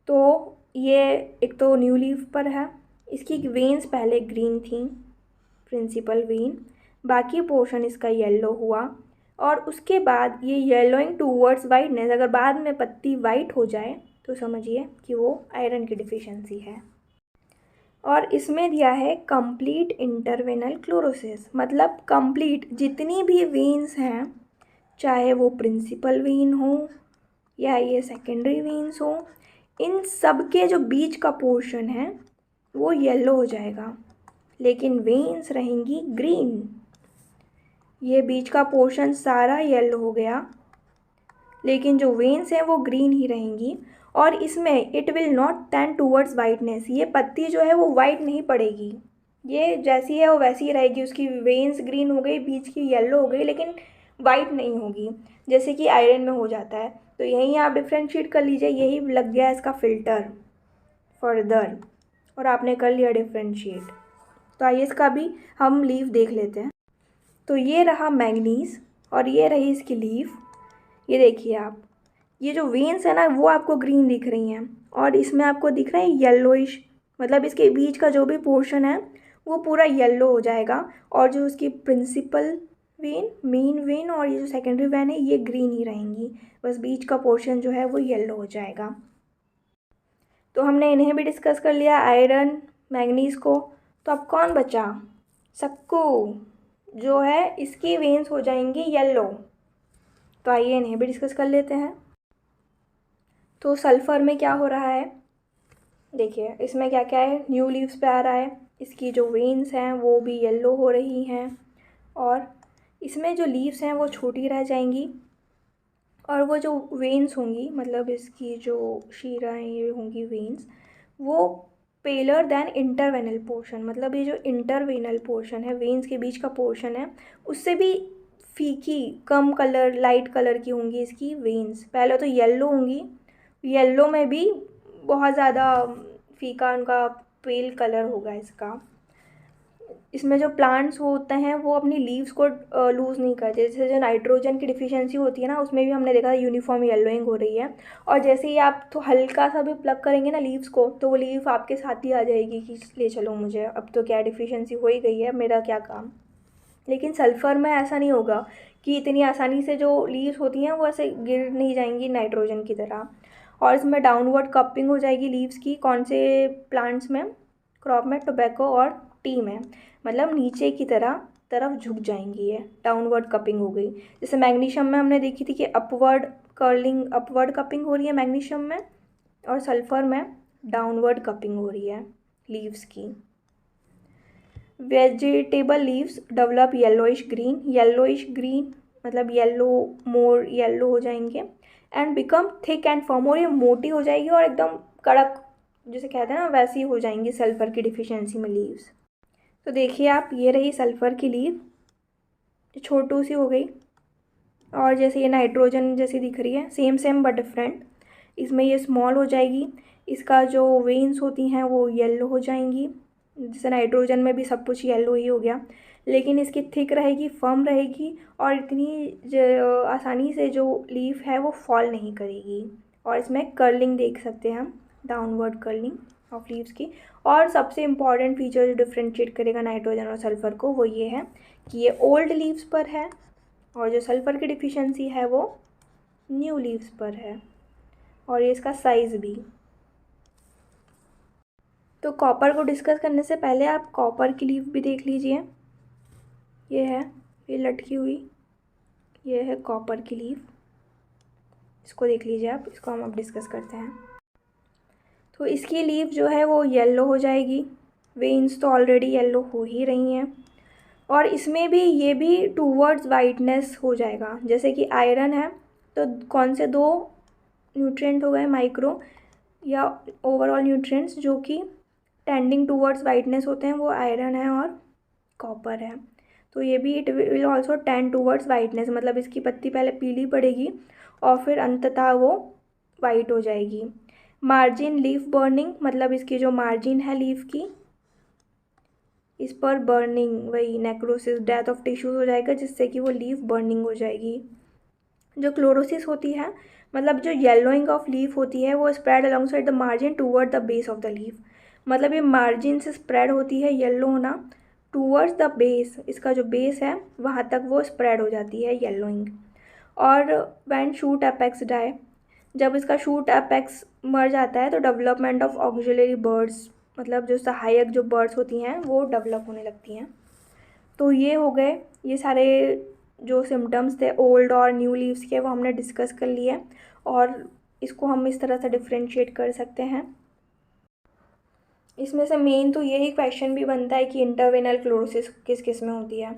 तो ये एक तो न्यू लीफ पर है, इसकी वेन्स पहले ग्रीन थी, प्रिंसिपल वेन, बाकी पोर्शन इसका येलो हुआ और उसके बाद ये येलोइंग टूवर्ड्स वाइटनेस। अगर बाद में पत्ती वाइट हो जाए तो समझिए कि वो आयरन की डिफिशिएंसी है। और इसमें दिया है कंप्लीट इंटरवेनल क्लोरोसिस, मतलब कंप्लीट जितनी भी वेन्स हैं, चाहे वो प्रिंसिपल वेन हो या ये सेकेंडरी वेन्स हो, इन सब के जो बीच का पोर्शन है वो येलो हो जाएगा, लेकिन वेन्स रहेंगी ग्रीन। ये बीच का पोर्शन सारा येलो हो गया, लेकिन जो वेन्स हैं वो ग्रीन ही रहेंगी। और इसमें it will not tend towards whiteness, ये पत्ती जो है वो वाइट नहीं पड़ेगी, ये जैसी है वो वैसी ही रहेगी। उसकी वेन्स ग्रीन हो गई, बीच की येलो हो गई, लेकिन वाइट नहीं होगी, जैसे कि आयरन में हो जाता है। तो यहीं आप डिफ्रेंशिएट कर लीजिए, यही लग गया इसका फ़िल्टर फर्दर और आपने कर लिया डिफ्रेंशिएट। तो आइए इसका भी हम लीफ देख लेते हैं। तो ये रहा मैग्नीज और ये रही इसकी लीफ। ये देखिए आप, ये जो वेन्स है ना वो आपको ग्रीन दिख रही हैं और इसमें आपको दिख रहा है येलोइश, मतलब इसके बीच का जो भी पोर्शन है वो पूरा येलो हो जाएगा। और जो उसकी प्रिंसिपल वेन, मेन वेन और ये जो सेकेंडरी वेन है ये ग्रीन ही रहेंगी, बस बीच का पोर्शन जो है वो येलो हो जाएगा। तो हमने इन्हें भी डिस्कस कर लिया, आयरन, मैग्नीज को। तो अब कौन बचा, सक्कू जो है इसकी वेन्स हो जाएंगी येलो। तो आइए इन्हें भी डिस्कस कर लेते हैं। तो सल्फ़र में क्या हो रहा है, देखिए इसमें क्या क्या है, न्यू लीव्स पे आ रहा है, इसकी जो वेन्स हैं वो भी येलो हो रही हैं और इसमें जो लीव्स हैं वो छोटी रह जाएंगी और वो जो वेन्स होंगी, मतलब इसकी जो शिराएँ होंगी वेन्स, वो पेलर दैन इंटरवेनल पोर्शन, मतलब ये जो इंटरवेनल पोर्शन है, वेन्स के बीच का पोर्शन है, उससे भी फीकी, कम कलर, लाइट कलर की होंगी इसकी वेन्स। पहले तो येलो होंगी, येलो में भी बहुत ज़्यादा फीका उनका पेल कलर होगा इसका। इसमें जो प्लांट्स होते हैं वो अपनी लीव्स को लूज़ नहीं करते। जैसे जो नाइट्रोजन की डिफिशियंसी होती है ना, उसमें भी हमने देखा यूनिफॉर्म येलोइंग हो रही है। और जैसे ही आप तो हल्का सा भी प्लग करेंगे ना लीव्स को, तो वो लीव आपके साथ ही आ जाएगी कि ले चलो मुझे, अब तो क्या डिफिशियंसी हो ही गई है, मेरा क्या काम। लेकिन सल्फ़र में ऐसा नहीं होगा कि इतनी आसानी से जो लीव्स होती हैं वो ऐसे गिर नहीं जाएंगी नाइट्रोजन की तरह। और इसमें डाउनवर्ड कपिंग हो जाएगी लीव्स की, कौन से प्लांट्स में, क्रॉप में, टोबैको और टी में, मतलब नीचे की तरफ झुक जाएंगी, ये डाउनवर्ड कपिंग हो गई। जैसे मैग्नीशियम में हमने देखी थी कि अपवर्ड कर्लिंग, अपवर्ड कपिंग हो रही है मैग्नीशियम में, और सल्फ़र में डाउनवर्ड कपिंग हो रही है लीव्स की। Vegetable leaves develop yellowish green मतलब येलो, मोर येलो हो जाएंगे, and become thick and firm, और ये मोटी हो जाएगी और एकदम कड़क, जिसे कहते हैं ना, वैसी हो जाएंगी सल्फ़र की डिफिशियंसी में लीव्स। तो देखिए आप, ये रही सल्फ़र की लीव, छोटू सी हो गई, और जैसे ये नाइट्रोजन जैसी दिख रही है, सेम सेम बट डिफरेंट। इसमें ये स्मॉल हो जाएगी, इसका जो वेन्स होती हैं वो येलो हो जाएंगी, जैसे नाइट्रोजन में भी सब कुछ येलो ही हो गया, लेकिन इसकी थिक रहेगी, फर्म रहेगी, और इतनी आसानी से जो लीफ है वो फॉल नहीं करेगी। और इसमें कर्लिंग देख सकते हैं हम, डाउनवर्ड कर्लिंग ऑफ लीव्स की। और सबसे इम्पॉर्टेंट फीचर जो डिफ्रेंशिएट करेगा नाइट्रोजन और सल्फ़र को, वो ये है कि ये ओल्ड लीव्स पर है, और जो सल्फ़र की डिफिशियंसी है वो न्यू लीव्स पर है, और ये इसका साइज़ भी। तो कॉपर को डिस्कस करने से पहले आप कॉपर की लीफ भी देख लीजिए। ये है, ये लटकी हुई, ये है कॉपर की लीफ, इसको देख लीजिए आप, इसको हम अब डिस्कस करते हैं। तो इसकी लीफ जो है वो येलो हो जाएगी, वेन्स तो ऑलरेडी येलो हो ही रही हैं, और इसमें भी ये भी टूवर्ड्स वाइटनेस हो जाएगा। जैसे कि आयरन है, तो कौन से दो न्यूट्रिएंट हो गए माइक्रो या ओवरऑल न्यूट्रिएंट्स जो कि टेंडिंग टूवर्ड्स वाइटनेस होते हैं, वो आयरन है और कॉपर है। तो ये भी it will also tend towards whiteness, मतलब इसकी पत्ती पहले पीली पड़ेगी और फिर अंततः वो वाइट हो जाएगी। मार्जिन लीफ बर्निंग, मतलब इसकी जो मार्जिन है लीफ की, इस पर बर्निंग, वही नेक्रोसिस, डेथ ऑफ टिश्यूज हो जाएगा, जिससे कि वो लीफ बर्निंग हो जाएगी। जो क्लोरोसिस होती है, मतलब जो येलोइंग ऑफ लीफ होती है, वो spread along side the margin toward the base of the leaf, मतलब ये मार्जिन से स्प्रेड होती है येलो होना टूवर्ड्स द बेस, इसका जो बेस है वहाँ तक वो स्प्रेड हो जाती है येलोइंग। और व्हेन शूट अपेक्स डाई, जब इसका शूट अपेक्स मर जाता है तो डेवलपमेंट ऑफ ऑक्सिलरी बर्ड्स, मतलब जो सहायक जो बर्ड्स होती हैं वो डेवलप होने लगती हैं। तो ये हो गए, ये सारे जो सिम्टम्स थे ओल्ड और न्यू लीव्स के, वो हमने डिस्कस कर लिए, और इसको हम इस तरह से डिफ्रेंशिएट कर सकते हैं। इसमें से मेन तो यही क्वेश्चन भी बनता है कि इंटरवेनल क्लोरोसिस किस किस में होती है।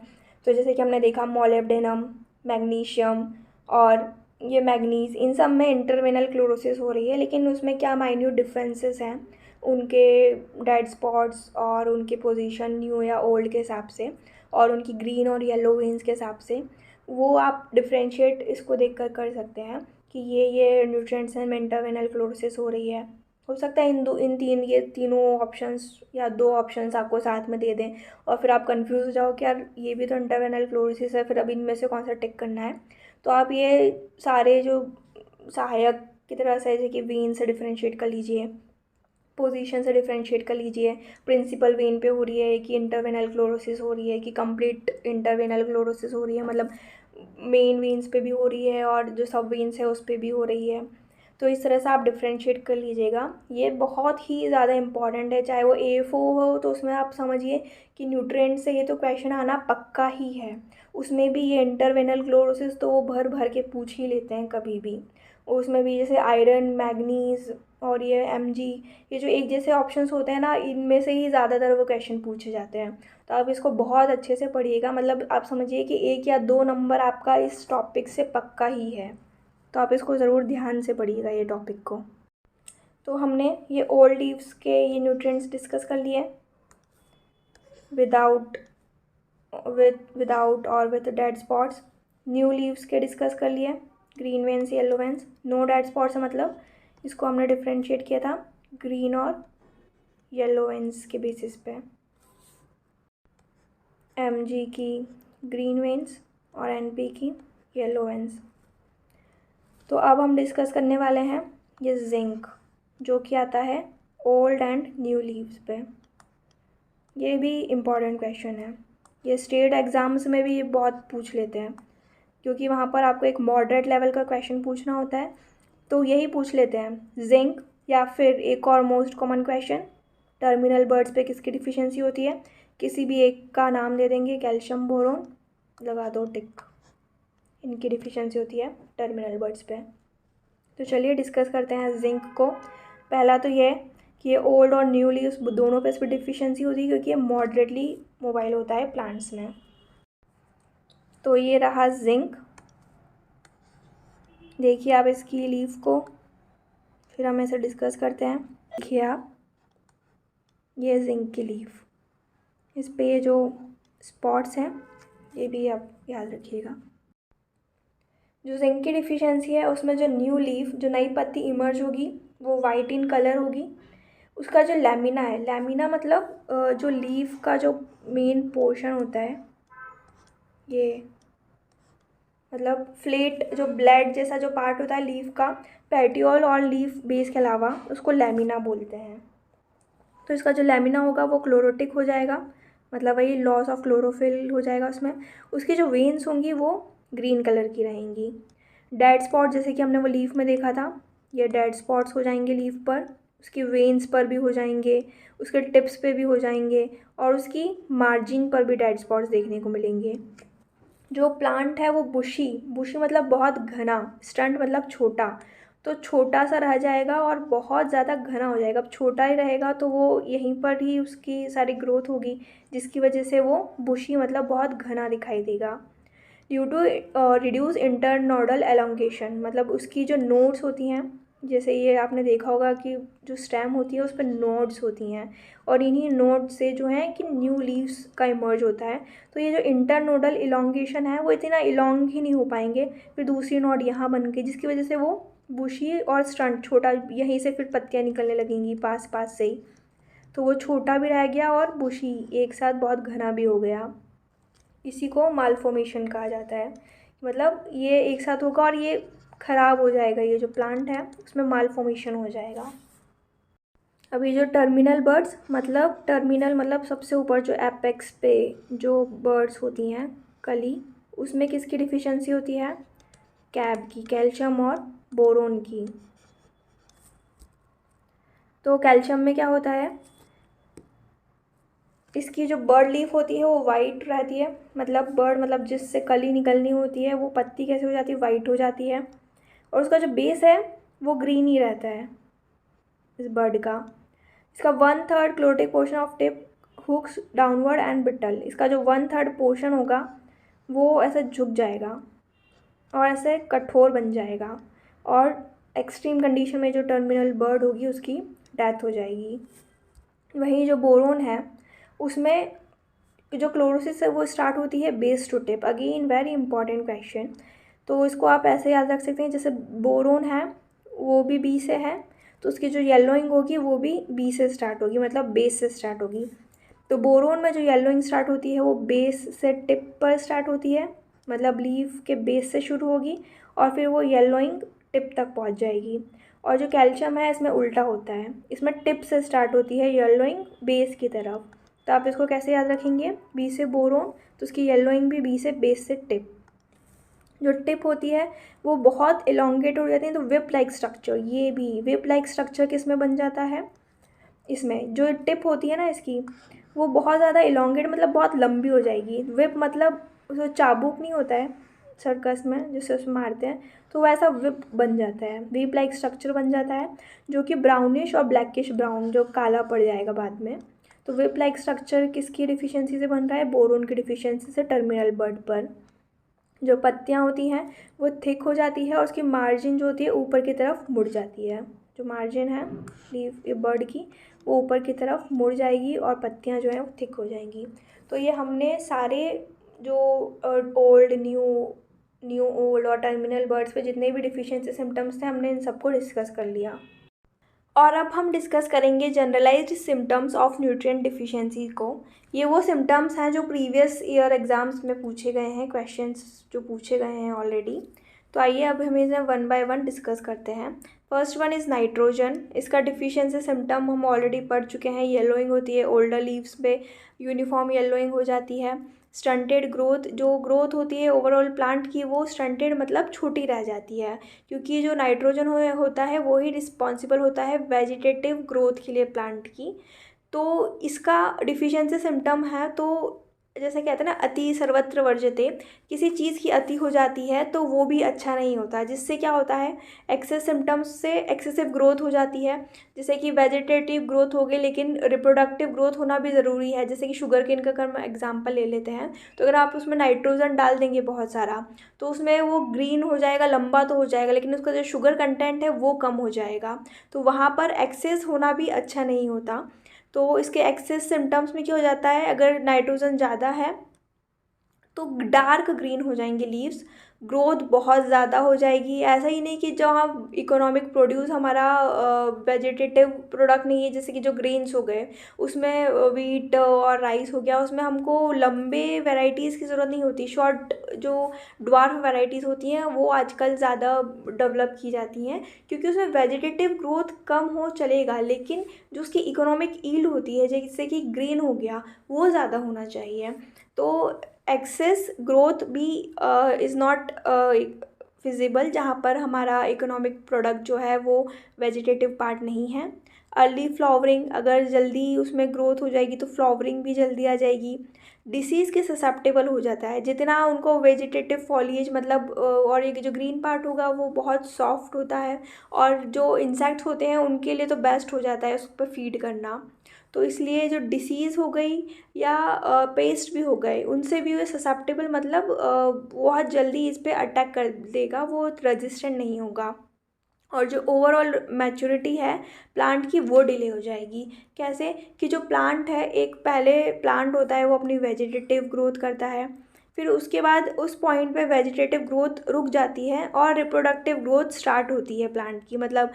तो जैसे कि हमने देखा मोलिब्डेनम, मैग्नीशियम और ये मैग्नीज, इन सब में इंटरवेनल क्लोरोसिस हो रही है, लेकिन उसमें क्या माइन्यूट डिफरेंसेस हैं उनके डेड स्पॉट्स और उनके पोजीशन न्यू या ओल्ड के हिसाब से, और उनकी ग्रीन और येलो वेन्स के हिसाब से, वो आप डिफ्रेंशिएट इसको देख कर सकते हैं कि ये न्यूट्रिएंट्स में इंटरवेनल क्लोरोसिस हो रही है। हो सकता है ये तीनों ऑप्शंस या दो ऑप्शंस आपको साथ में दे दें, और फिर आप कंफ्यूज हो जाओ कि यार ये भी तो इंटरवेनल क्लोरोसिस है, फिर अब इनमें से कौन सा टिक करना है। तो आप ये सारे जो सहायक की तरह से, जैसे कि वेन से डिफ्रेंशिएट कर लीजिए, पोजीशन से डिफ्रेंशिएट कर लीजिए, प्रिंसिपल वेन पे हो रही है कि इंटरवेनल क्लोरोसिस हो रही है कि कंप्लीट इंटरवेनल क्लोरोसिस हो रही है, मतलब मेन वेन्स पे भी हो रही है और जो सब वेन्स है उस पर भी हो रही है। तो इस तरह से आप डिफ्रेंशिएट कर लीजिएगा। ये बहुत ही ज़्यादा इंपॉर्टेंट है, चाहे वो AFO हो तो उसमें आप समझिए कि न्यूट्रिएंट से ये तो क्वेश्चन आना पक्का ही है। उसमें भी ये इंटरवेनल क्लोरोसिस तो वो भर भर के पूछ ही लेते हैं कभी भी। उसमें भी जैसे आयरन, मैग्नीज और ये Mg, ये जो एक जैसे ऑप्शंस होते हैं ना, इनमें से ही ज़्यादातर वो क्वेश्चन पूछे जाते हैं। तो आप इसको बहुत अच्छे से पढ़िएगा, मतलब आप समझिए कि 1 या 2 नंबर आपका इस टॉपिक से पक्का ही है। तो आप इसको ज़रूर ध्यान से पढ़िएगा ये टॉपिक को। तो हमने ये ओल्ड लीव्स के ये न्यूट्रिएंट्स डिस्कस कर लिए, विदाउट और with dead spots. New leaves के डिस्कस कर लिए, green veins, yellow veins. No dead spots मतलब इसको हमने डिफ्रेंशिएट किया था ग्रीन और येलो वेन्स के बेसिस पे। एमजी की ग्रीन वेन्स और एनपी की येलो वेन्स। तो अब हम डिस्कस करने वाले हैं ये जिंक, जो कि आता है ओल्ड एंड न्यू लीव्स पे। ये भी इम्पॉर्टेंट क्वेश्चन है, ये स्टेट एग्ज़ाम्स में भी ये बहुत पूछ लेते हैं, क्योंकि वहाँ पर आपको एक मॉडरेट लेवल का क्वेश्चन पूछना होता है, तो यही पूछ लेते हैं जिंक। या फिर एक और most common question, terminal birds पे किसकी डिफिशियंसी होती है, किसी भी एक का नाम दे देंगे, कैल्शियम, बोरोन, लगा दो टिक, इनकी डिफिशियंसी होती है टर्मिनल बर्ड्स पे। तो चलिए डिस्कस करते हैं जिंक को। पहला तो ये कि ये ओल्ड और न्यू लीव्स दोनों पे इस पर डिफिशियंसी होती है, क्योंकि ये मॉडरेटली मोबाइल होता है प्लांट्स में। तो ये रहा जिंक, देखिए आप इसकी लीफ को, फिर हम इसे डिस्कस करते हैं। देखिए आप, ये जिंक की लीफ, इस पे जो स्पॉट्स हैं ये भी आप याद रखिएगा। जो जिंक की डिफिशियंसी है उसमें जो न्यू लीफ, जो नई पत्ती इमर्ज होगी वो वाइट इन कलर होगी। उसका जो लैमिना है, लैमिना मतलब जो लीफ का जो मेन पोर्शन होता है, ये मतलब फ्लेट जो ब्लेड जैसा जो पार्ट होता है लीफ का, पेटियोल और लीफ बेस के अलावा, उसको लैमिना बोलते हैं। तो इसका जो लैमिना होगा वो क्लोरोटिक हो जाएगा, मतलब वही लॉस ऑफ क्लोरोफिल हो जाएगा उसमें। उसकी जो वेन्स होंगी वो ग्रीन कलर की रहेंगी। डेड स्पॉट जैसे कि हमने वो लीफ में देखा था, ये डेड स्पॉट्स हो जाएंगे लीफ पर, उसकी वेन्स पर भी हो जाएंगे, उसके टिप्स पे भी हो जाएंगे, और उसकी मार्जिन पर भी डेड स्पॉट्स देखने को मिलेंगे। जो प्लांट है वो बुशी, बुशी मतलब बहुत घना, स्टंट मतलब छोटा, तो छोटा सा रह जाएगा और बहुत ज़्यादा घना हो जाएगा। अब छोटा ही रहेगा तो वो यहीं पर ही उसकी सारी ग्रोथ होगी, जिसकी वजह से वो बुशी मतलब बहुत घना दिखाई देगा। Due to reduce internodal elongation, मतलब उसकी जो नोड्स होती हैं, जैसे ये आपने देखा होगा कि जो स्टेम होती है उस पर नोड्स होती हैं, और इन्हीं नोड से जो है कि न्यू लीव्स का इमर्ज होता है। तो ये जो इंटरनोडल इलोंगेशन है वो इतना इलोंग ही नहीं हो पाएंगे, फिर दूसरी नोड यहाँ बन के, जिसकी वजह से वो बुशी और स्टंट छोटा, यहीं से फिर पत्तियाँ निकलने लगेंगी पास पास से ही, तो वो छोटा भी रह गया और बुशी एक साथ बहुत घना भी हो गया। इसी को मालफॉर्मेशन कहा जाता है, मतलब ये एक साथ होगा और ये ख़राब हो जाएगा, ये जो प्लांट है उसमें मालफॉर्मेशन हो जाएगा। अभी जो टर्मिनल बर्ड्स, मतलब टर्मिनल मतलब सबसे ऊपर जो एपेक्स पे जो बर्ड्स होती हैं, कली, उसमें किसकी डिफिशियंसी होती है, कैब की, कैल्शियम और बोरोन की। तो कैल्शियम में क्या होता है, इसकी जो बर्ड लीफ होती है वो वाइट रहती है, मतलब बर्ड मतलब जिससे कली निकलनी होती है वो पत्ती कैसे हो जाती है, वाइट हो जाती है, और उसका जो बेस है वो ग्रीन ही रहता है इस बर्ड का। इसका 1/3 क्लोटिक portion of tip hooks downward and brittle, इसका जो 1/3 पोर्शन होगा वो ऐसे झुक जाएगा और ऐसे कठोर बन जाएगा, और एक्सट्रीम कंडीशन में जो टर्मिनल बर्ड होगी उसकी डेथ हो जाएगी। वहीं जो बोरोन है उसमें जो क्लोरोसिस है वो स्टार्ट होती है base to tip, again very important question. तो इसको आप ऐसे याद रख सकते हैं, जैसे बोरोन है वो भी बी से है, तो उसकी जो येलोइंग होगी वो भी बी से स्टार्ट होगी, मतलब बेस से स्टार्ट होगी। तो बोरोन में जो येलोइंग स्टार्ट होती है वो बेस से टिप पर स्टार्ट होती है, मतलब लीफ के बेस से शुरू होगी और फिर वो येलोइंग टिप तक पहुंच जाएगी। और जो कैल्शियम है इसमें उल्टा होता है, इसमें टिप से स्टार्ट होती है येलोइंग बेस की तरफ। तो आप इसको कैसे याद रखेंगे, बी से बोरोन तो उसकी येलोइंग भी बी से बेस से टिप। जो टिप होती है वो बहुत इलोंगेट हो जाती है, तो विप लाइक स्ट्रक्चर, ये भी विप लाइक स्ट्रक्चर किस में बन जाता है, इसमें जो टिप होती है ना इसकी वो बहुत ज़्यादा इलोंगेट मतलब बहुत लंबी हो जाएगी। विप मतलब जो चाबुक नहीं होता है सर्कस में जिससे उसमें मारते हैं, तो वैसा विप बन जाता है, विप लाइक स्ट्रक्चर बन जाता है, जो कि ब्राउनिश और ब्लैकिश ब्राउन, जो काला पड़ जाएगा बाद में। तो विप लाइक स्ट्रक्चर किसकी डिफिशियंसी से बन रहा है, बोरोन की डिफिशियंसी से टर्मिनल बर्ड पर। जो पत्तियाँ होती हैं वो थिक हो जाती है और उसकी मार्जिन जो होती है ऊपर की तरफ मुड़ जाती है। जो मार्जिन है लीफ बर्ड की वो ऊपर की तरफ मुड़ जाएगी और पत्तियाँ जो हैं वो थिक हो जाएंगी। तो ये हमने सारे जो ओल्ड न्यू ओल्ड और टर्मिनल बर्ड्स पे जितने भी डिफिशियंसी सिम्टम्स थे हमने इन सबको डिस्कस कर लिया। और अब हम डिस्कस करेंगे generalised symptoms of nutrient deficiency को। ये वो सिम्टम्स हैं जो प्रीवियस ईयर एग्ज़ाम्स में पूछे गए हैं, क्वेश्चंस जो पूछे गए हैं ऑलरेडी। तो आइए अब हम इसे वन बाय वन डिस्कस करते हैं। First one is nitrogen. इसका डिफिशियंसी सिम्टम हम ऑलरेडी पढ़ चुके हैं। येलोइंग होती है ओल्डर लीव्स पे, यूनिफॉर्म येलोइंग हो जाती है। स्टंटेड ग्रोथ, जो ग्रोथ होती है ओवरऑल प्लांट की वो स्टंटेड मतलब छोटी रह जाती है, क्योंकि जो नाइट्रोजन होता है वो ही रिस्पॉन्सिबल होता है वेजिटेटिव ग्रोथ के लिए प्लांट की। तो इसका डिफिशियंसी सिम्टम है, तो जैसे कहते हैं ना अति सर्वत्र वर्जते, किसी चीज़ की अति हो जाती है तो वो भी अच्छा नहीं होता, जिससे क्या होता है एक्सेस सिम्टम्स से एक्सेसिव ग्रोथ हो जाती है। जैसे कि वेजिटेटिव ग्रोथ हो गई, लेकिन रिप्रोडक्टिव ग्रोथ होना भी ज़रूरी है। जैसे कि शुगर केन का अगर हम एग्जाम्पल ले लेते हैं, तो अगर आप उसमें नाइट्रोजन डाल देंगे बहुत सारा तो उसमें वो ग्रीन हो जाएगा, लंबा तो हो जाएगा, लेकिन उसका जो शुगर कंटेंट है वो कम हो जाएगा। तो वहाँ पर एक्सेस होना भी अच्छा नहीं होता। तो इसके एक्सेस सिम्टम्स में क्या हो जाता है, अगर नाइट्रोजन ज़्यादा है तो डार्क ग्रीन हो जाएंगे लीव्स, ग्रोथ बहुत ज़्यादा हो जाएगी। ऐसा ही नहीं कि जो हम इकोनॉमिक प्रोड्यूस हमारा वेजिटेटिव प्रोडक्ट नहीं है, जैसे कि जो ग्रेन्स हो गए उसमें वीट और राइस हो गया, उसमें हमको लंबे वैरायटीज़ की ज़रूरत नहीं होती। शॉर्ट जो ड्वार्फ वैरायटीज़ होती हैं वो आजकल ज़्यादा डेवलप की जाती हैं, क्योंकि उसमें वेजिटेटिव ग्रोथ कम हो चलेगा, लेकिन जो उसकी इकोनॉमिक ईल्ड होती है जैसे कि ग्रीन हो गया वो ज़्यादा होना चाहिए। तो एक्सेस ग्रोथ भी इज़ नॉट फिजिबल जहाँ पर हमारा इकोनॉमिक प्रोडक्ट जो है वो वेजिटेटिव पार्ट नहीं है। अर्ली फ्लावरिंग, अगर जल्दी उसमें ग्रोथ हो जाएगी तो फ्लावरिंग भी जल्दी आ जाएगी। डिसीज़ के ससेप्टेबल हो जाता है, जितना उनको वेजिटेटिव फॉलिएज मतलब और ये जो ग्रीन पार्ट होगा वो बहुत सॉफ्ट होता है, और जो इंसेक्ट्स होते हैं उनके लिए तो बेस्ट हो जाता है उस पर फीड करना। तो इसलिए जो डिसीज़ हो गई या पेस्ट भी हो गए उनसे भी वो ससेप्टेबल मतलब बहुत जल्दी इस पर अटैक कर देगा, वो रजिस्टेंट नहीं होगा। और जो ओवरऑल मैच्योरिटी है प्लांट की वो डिले हो जाएगी। कैसे कि जो प्लांट है, एक पहले प्लांट होता है वो अपनी वेजिटेटिव ग्रोथ करता है, फिर उसके बाद उस पॉइंट पे वेजिटेटिव ग्रोथ रुक जाती है और रिप्रोडक्टिव ग्रोथ स्टार्ट होती है प्लांट की, मतलब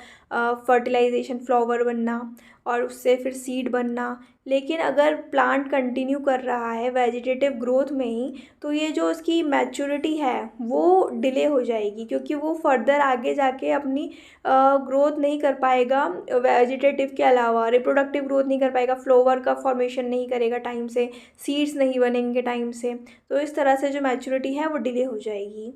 फर्टिलाइजेशन, फ्लावर बनना और उससे फिर सीड बनना। लेकिन अगर प्लांट कंटिन्यू कर रहा है वेजिटेटिव ग्रोथ में ही, तो ये जो उसकी मैच्योरिटी है वो डिले हो जाएगी, क्योंकि वो फर्दर आगे जाके अपनी ग्रोथ नहीं कर पाएगा, वेजिटेटिव के अलावा रिप्रोडक्टिव ग्रोथ नहीं कर पाएगा, फ्लावर का फॉर्मेशन नहीं करेगा टाइम से, सीड्स नहीं बनेंगे टाइम से। तो इस तरह से जो मैच्योरिटी है वो डिले हो जाएगी।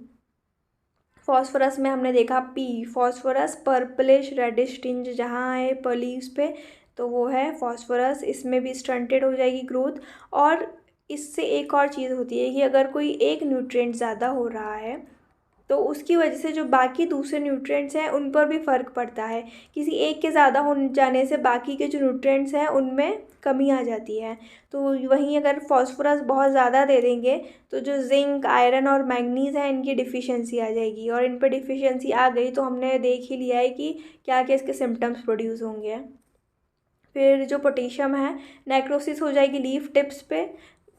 फॉस्फोरस में हमने देखा P, phosphorus purplish reddish tinge जहाँ है पर लीव्स पे, तो वो है फॉस्फोरस। इसमें भी स्टंटेड हो जाएगी ग्रोथ। और इससे एक और चीज़ होती है कि अगर कोई एक न्यूट्रिएंट ज़्यादा हो रहा है तो उसकी वजह से जो बाकी दूसरे न्यूट्रिएंट्स हैं उन पर भी फ़र्क पड़ता है। किसी एक के ज़्यादा हो जाने से बाकी के जो न्यूट्रिएंट्स हैं उनमें कमी आ जाती है। तो वहीं अगर फॉस्फोरस बहुत ज़्यादा दे देंगे तो जो जिंक, आयरन और मैग्नीज़ है इनकी डिफ़िशियंसी आ जाएगी, और इन पर डिफ़िशियंसी आ गई तो हमने देख ही लिया है कि क्या क्या इसके सिम्टम्स प्रोड्यूस होंगे। फिर जो पोटेशियम है, नेक्रोसिस हो जाएगी लीफ टिप्स पे,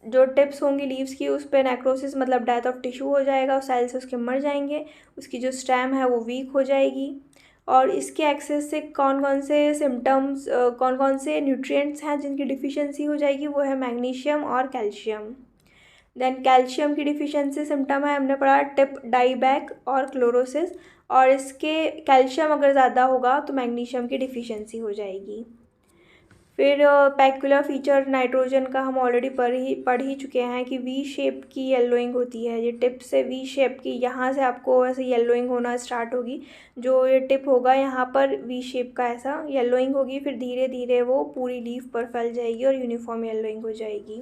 जो टिप्स होंगी लीव्स की उस पर नेक्रोसिस मतलब डेथ ऑफ टिश्यू हो जाएगा, सेल्स उसके मर जाएंगे, उसकी जो स्टेम है वो वीक हो जाएगी। और इसके एक्सेस से कौन कौन से सिम्टम्स, कौन कौन से न्यूट्रिएंट्स हैं जिनकी डिफ़िशियंसी हो जाएगी, वो है मैग्नीशियम और कैल्शियम। देन कैल्शियम की डिफ़िशियंसी सिम्टम है, हमने पढ़ा टिप डाईबैक और क्लोरोसिस, और इसके कैल्शियम अगर ज़्यादा होगा तो मैग्नीशियम की डिफ़िशियंसी हो जाएगी। फिर पैक्युलर फीचर नाइट्रोजन का हम ऑलरेडी पढ़ ही चुके हैं कि वी शेप की येलोइंग होती है। ये टिप से वी शेप की, यहाँ से आपको ऐसे येलोइंग होना स्टार्ट होगी, जो ये टिप होगा यहाँ पर वी शेप का ऐसा येलोइंग होगी, फिर धीरे धीरे वो पूरी लीफ पर फैल जाएगी और यूनिफॉर्म येलोइंग हो जाएगी।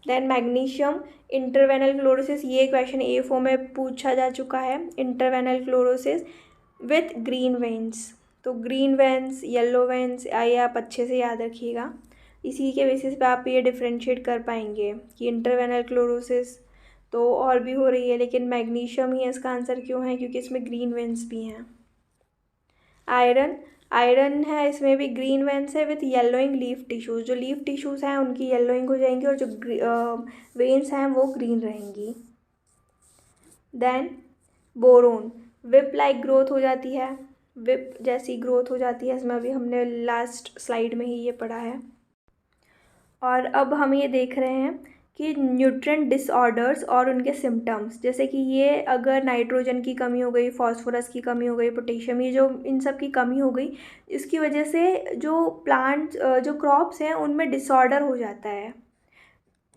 देन मैग्नीशियम इंटरवेनल क्लोरोसिस, ये क्वेश्चन A4 में पूछा जा चुका है। इंटरवेनल क्लोरोसिस विथ ग्रीन वेन्स, तो ग्रीन वेन्स, येलो वेन्स, आइए आप अच्छे से याद रखिएगा, इसी के बेसिस पे आप ये डिफ्रेंशिएट कर पाएंगे कि इंटरवेनल क्लोरोसिस। तो और भी हो रही है, लेकिन मैग्नीशियम ही इसका आंसर क्यों है, क्योंकि इसमें ग्रीन वेंस भी हैं। आयरन, आयरन है इसमें भी ग्रीन वेंस है विथ येलोइंग लीफ टिश्यूज़, जो लीफ टिश्यूज़ हैं उनकी येलोइंग हो जाएंगी और जो वेंस हैं वो ग्रीन रहेंगी। Then boron, whip like growth हो जाती है, विप जैसी ग्रोथ हो जाती है, इसमें अभी हमने लास्ट स्लाइड में ही ये पढ़ा है। और अब हम ये देख रहे हैं कि न्यूट्रिएंट डिसऑर्डर्स और उनके सिम्टम्स, जैसे कि ये अगर नाइट्रोजन की कमी हो गई, फास्फोरस की कमी हो गई, पोटेशियम, ये जो इन सब की कमी हो गई, इसकी वजह से जो प्लांट जो क्रॉप्स हैं उनमें डिसऑर्डर हो जाता है।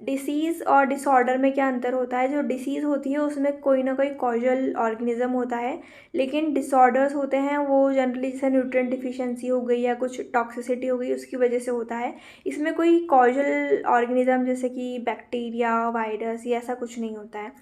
डिसीज़ और डिसऑर्डर में क्या अंतर होता है, जो डिसीज़ होती है उसमें कोई ना कोई कॉजल ऑर्गेनिज्म होता है, लेकिन डिसऑर्डर्स होते हैं वो जनरली जैसे न्यूट्रिएंट डिफिशिएंसी हो गई या कुछ टॉक्सिसिटी हो गई उसकी वजह से होता है। इसमें कोई कॉजल ऑर्गेनिज्म जैसे कि बैक्टीरिया, वायरस, ये ऐसा कुछ नहीं होता है।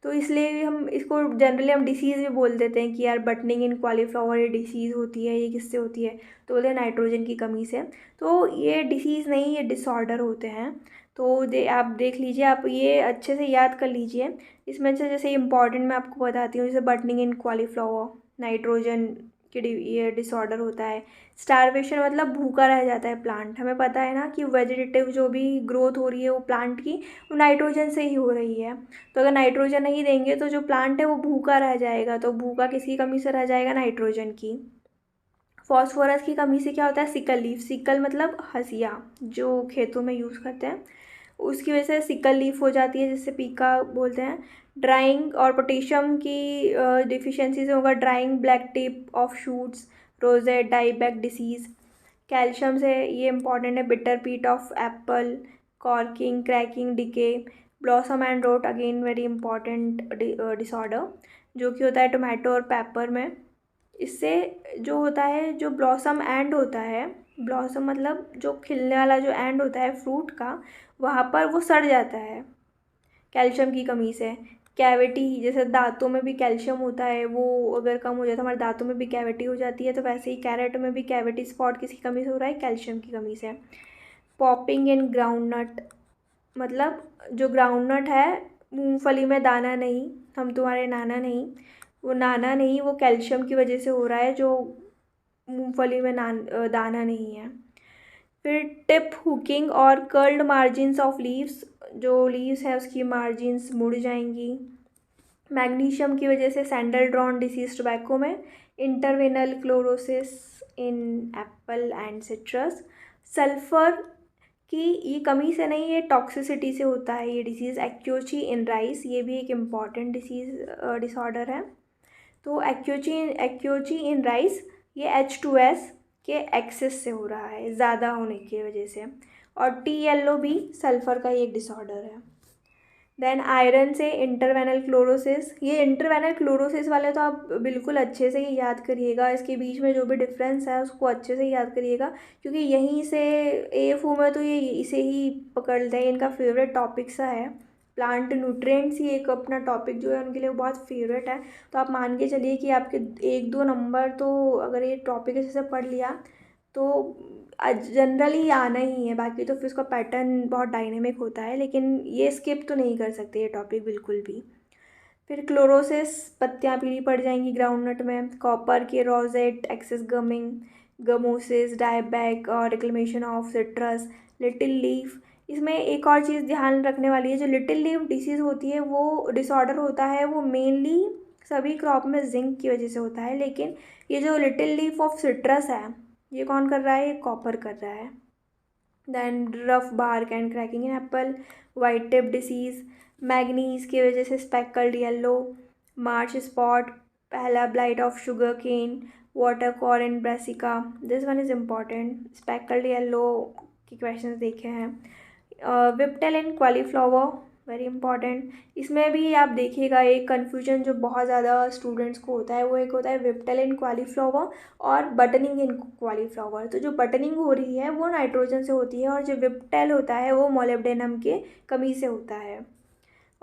तो इसलिए हम इसको जनरली हम डिसीज़ भी बोल देते हैं कि यार बटनिंग इन कॉलीफ्लावर ये डिसीज़ होती है, ये किससे होती है, तो बोलते हैं नाइट्रोजन की कमी से। तो ये डिसीज़ नहीं, ये डिसऑर्डर होते हैं। तो आप देख लीजिए, आप ये अच्छे से याद कर लीजिए। इसमें से जैसे इम्पॉर्टेंट मैं आपको बताती हूँ, जैसे बटनिंग इन कॉलीफ्लावर नाइट्रोजन के ये डिसऑर्डर होता है। स्टारवेशन मतलब भूखा रह जाता है प्लांट। हमें पता है ना कि वेजिटेटिव जो भी ग्रोथ हो रही है वो प्लांट की, वो नाइट्रोजन से ही हो रही है। तो अगर नाइट्रोजन नहीं देंगे तो जो प्लांट है वो भूखा रह जाएगा, तो भूखा किसकी कमी से रह जाएगा, नाइट्रोजन की। फॉस्फोरस की कमी से क्या होता है, सिकल लीफ, सिकल मतलब हंसिया जो खेतों में यूज़ करते हैं, उसकी वजह से सिकल लीफ हो जाती है, जिससे पीका बोलते हैं। ड्राइंग और पोटेशियम की डिफिशिएंसी से होगा drying, black tip of shoots, rosette, dieback disease. Calcium से ये इंपॉर्टेंट है, bitter pit of apple, corking, cracking, decay. Blossom end rot again very important disorder, जो कि होता है टोमेटो और पेपर में। इससे जो होता है, जो ब्लॉसम एंड होता है, ब्लॉसम मतलब जो खिलने वाला जो एंड होता है फ्रूट का, वहाँ पर वो सड़ जाता है कैल्शियम की कमी से। कैविटी, जैसे दांतों में भी कैल्शियम होता है, वो अगर कम हो जाता है हमारे दांतों में भी कैविटी हो जाती है, तो वैसे ही कैरेट में भी कैविटी स्पॉट किसकी कमी से हो रहा है, कैल्शियम की कमी से। पॉपिंग इन ग्राउंडनट मतलब जो ग्राउंडनट है, मूंगफली में दाना नहीं, हम तुम्हारे नाना नहीं, वो नाना नहीं, वो कैल्शियम की वजह से हो रहा है, जो मूंगफली में दाना नहीं है। फिर टिप हुकिंग और कर्ल्ड मार्जिन्स ऑफ लीव्स, जो लीव्स है उसकी मार्जिन्स मुड़ जाएंगी। मैग्नीशियम की वजह से सैंडल ड्रॉन डिसीज टोबैको में। Interveinal chlorosis in apple and citrus. Sulphur की ये कमी से नहीं, ये टॉक्सिसिटी से होता है ये डिसीज़। एक्योची इन राइस, ये भी एक इम्पॉर्टेंट डिसऑर्डर है। तो एक्योची इन राइस ये H2S के एक्सेस से हो रहा है, ज़्यादा होने की वजह से। और टी येलो भी सल्फ़र का ही एक डिसऑर्डर है। देन आयरन से इंटरवेनल क्लोरोसिस, ये इंटरवेनल क्लोरोसिस वाले तो आप बिल्कुल अच्छे से ही याद करिएगा, इसके बीच में जो भी डिफरेंस है उसको अच्छे से याद करिएगा, क्योंकि यहीं से AFU में तो ये इसे ही पकड़ते हैं, इनका फेवरेट टॉपिक सा है। प्लांट न्यूट्रिएंट्स ही एक अपना टॉपिक जो है उनके लिए बहुत फेवरेट है। तो आप मान के चलिए कि आपके 1-2 नंबर तो अगर ये टॉपिक अच्छे से पढ़ लिया तो जनरली आना ही है। बाकी तो फिर उसका पैटर्न बहुत डायनेमिक होता है, लेकिन ये स्किप तो नहीं कर सकते ये टॉपिक बिल्कुल भी। फिर क्लोरोसिस, पत्तियाँ पीली पड़ जाएंगी ग्राउंडनट में। कॉपर के rosette, excess gumming, gummosis, dieback और reclamation of citrus. Little leaf, इसमें एक और चीज़ ध्यान रखने वाली है, जो लिटिल लीफ डिसीज़ होती है वो डिसऑर्डर होता है, वो मेनली सभी क्रॉप में जिंक की वजह से होता है, लेकिन ये जो लिटिल लीफ ऑफ सिट्रस है ये कौन कर रहा है, ये कॉपर कर रहा है। Then rough bark and cracking in apple, white tip disease, manganese की वजह से speckled yellow, marsh spot, Pahala blight of sugar cane, water core in brassica. This one is important, speckled yellow के क्वेश्चंस देखे हैं। Whiptail in cauliflower, very important. इसमें भी आप देखिएगा एक कन्फ्यूजन जो बहुत ज़्यादा स्टूडेंट्स को होता है, वो एक होता है विप्टेल इन कॉलीफ्लावर और बटनिंग इन कॉलीफ्लावर। तो जो बटनिंग हो रही है वो नाइट्रोजन से होती है, और जो विप्टेल होता है वो मोलिब्डेनम के कमी से होता है।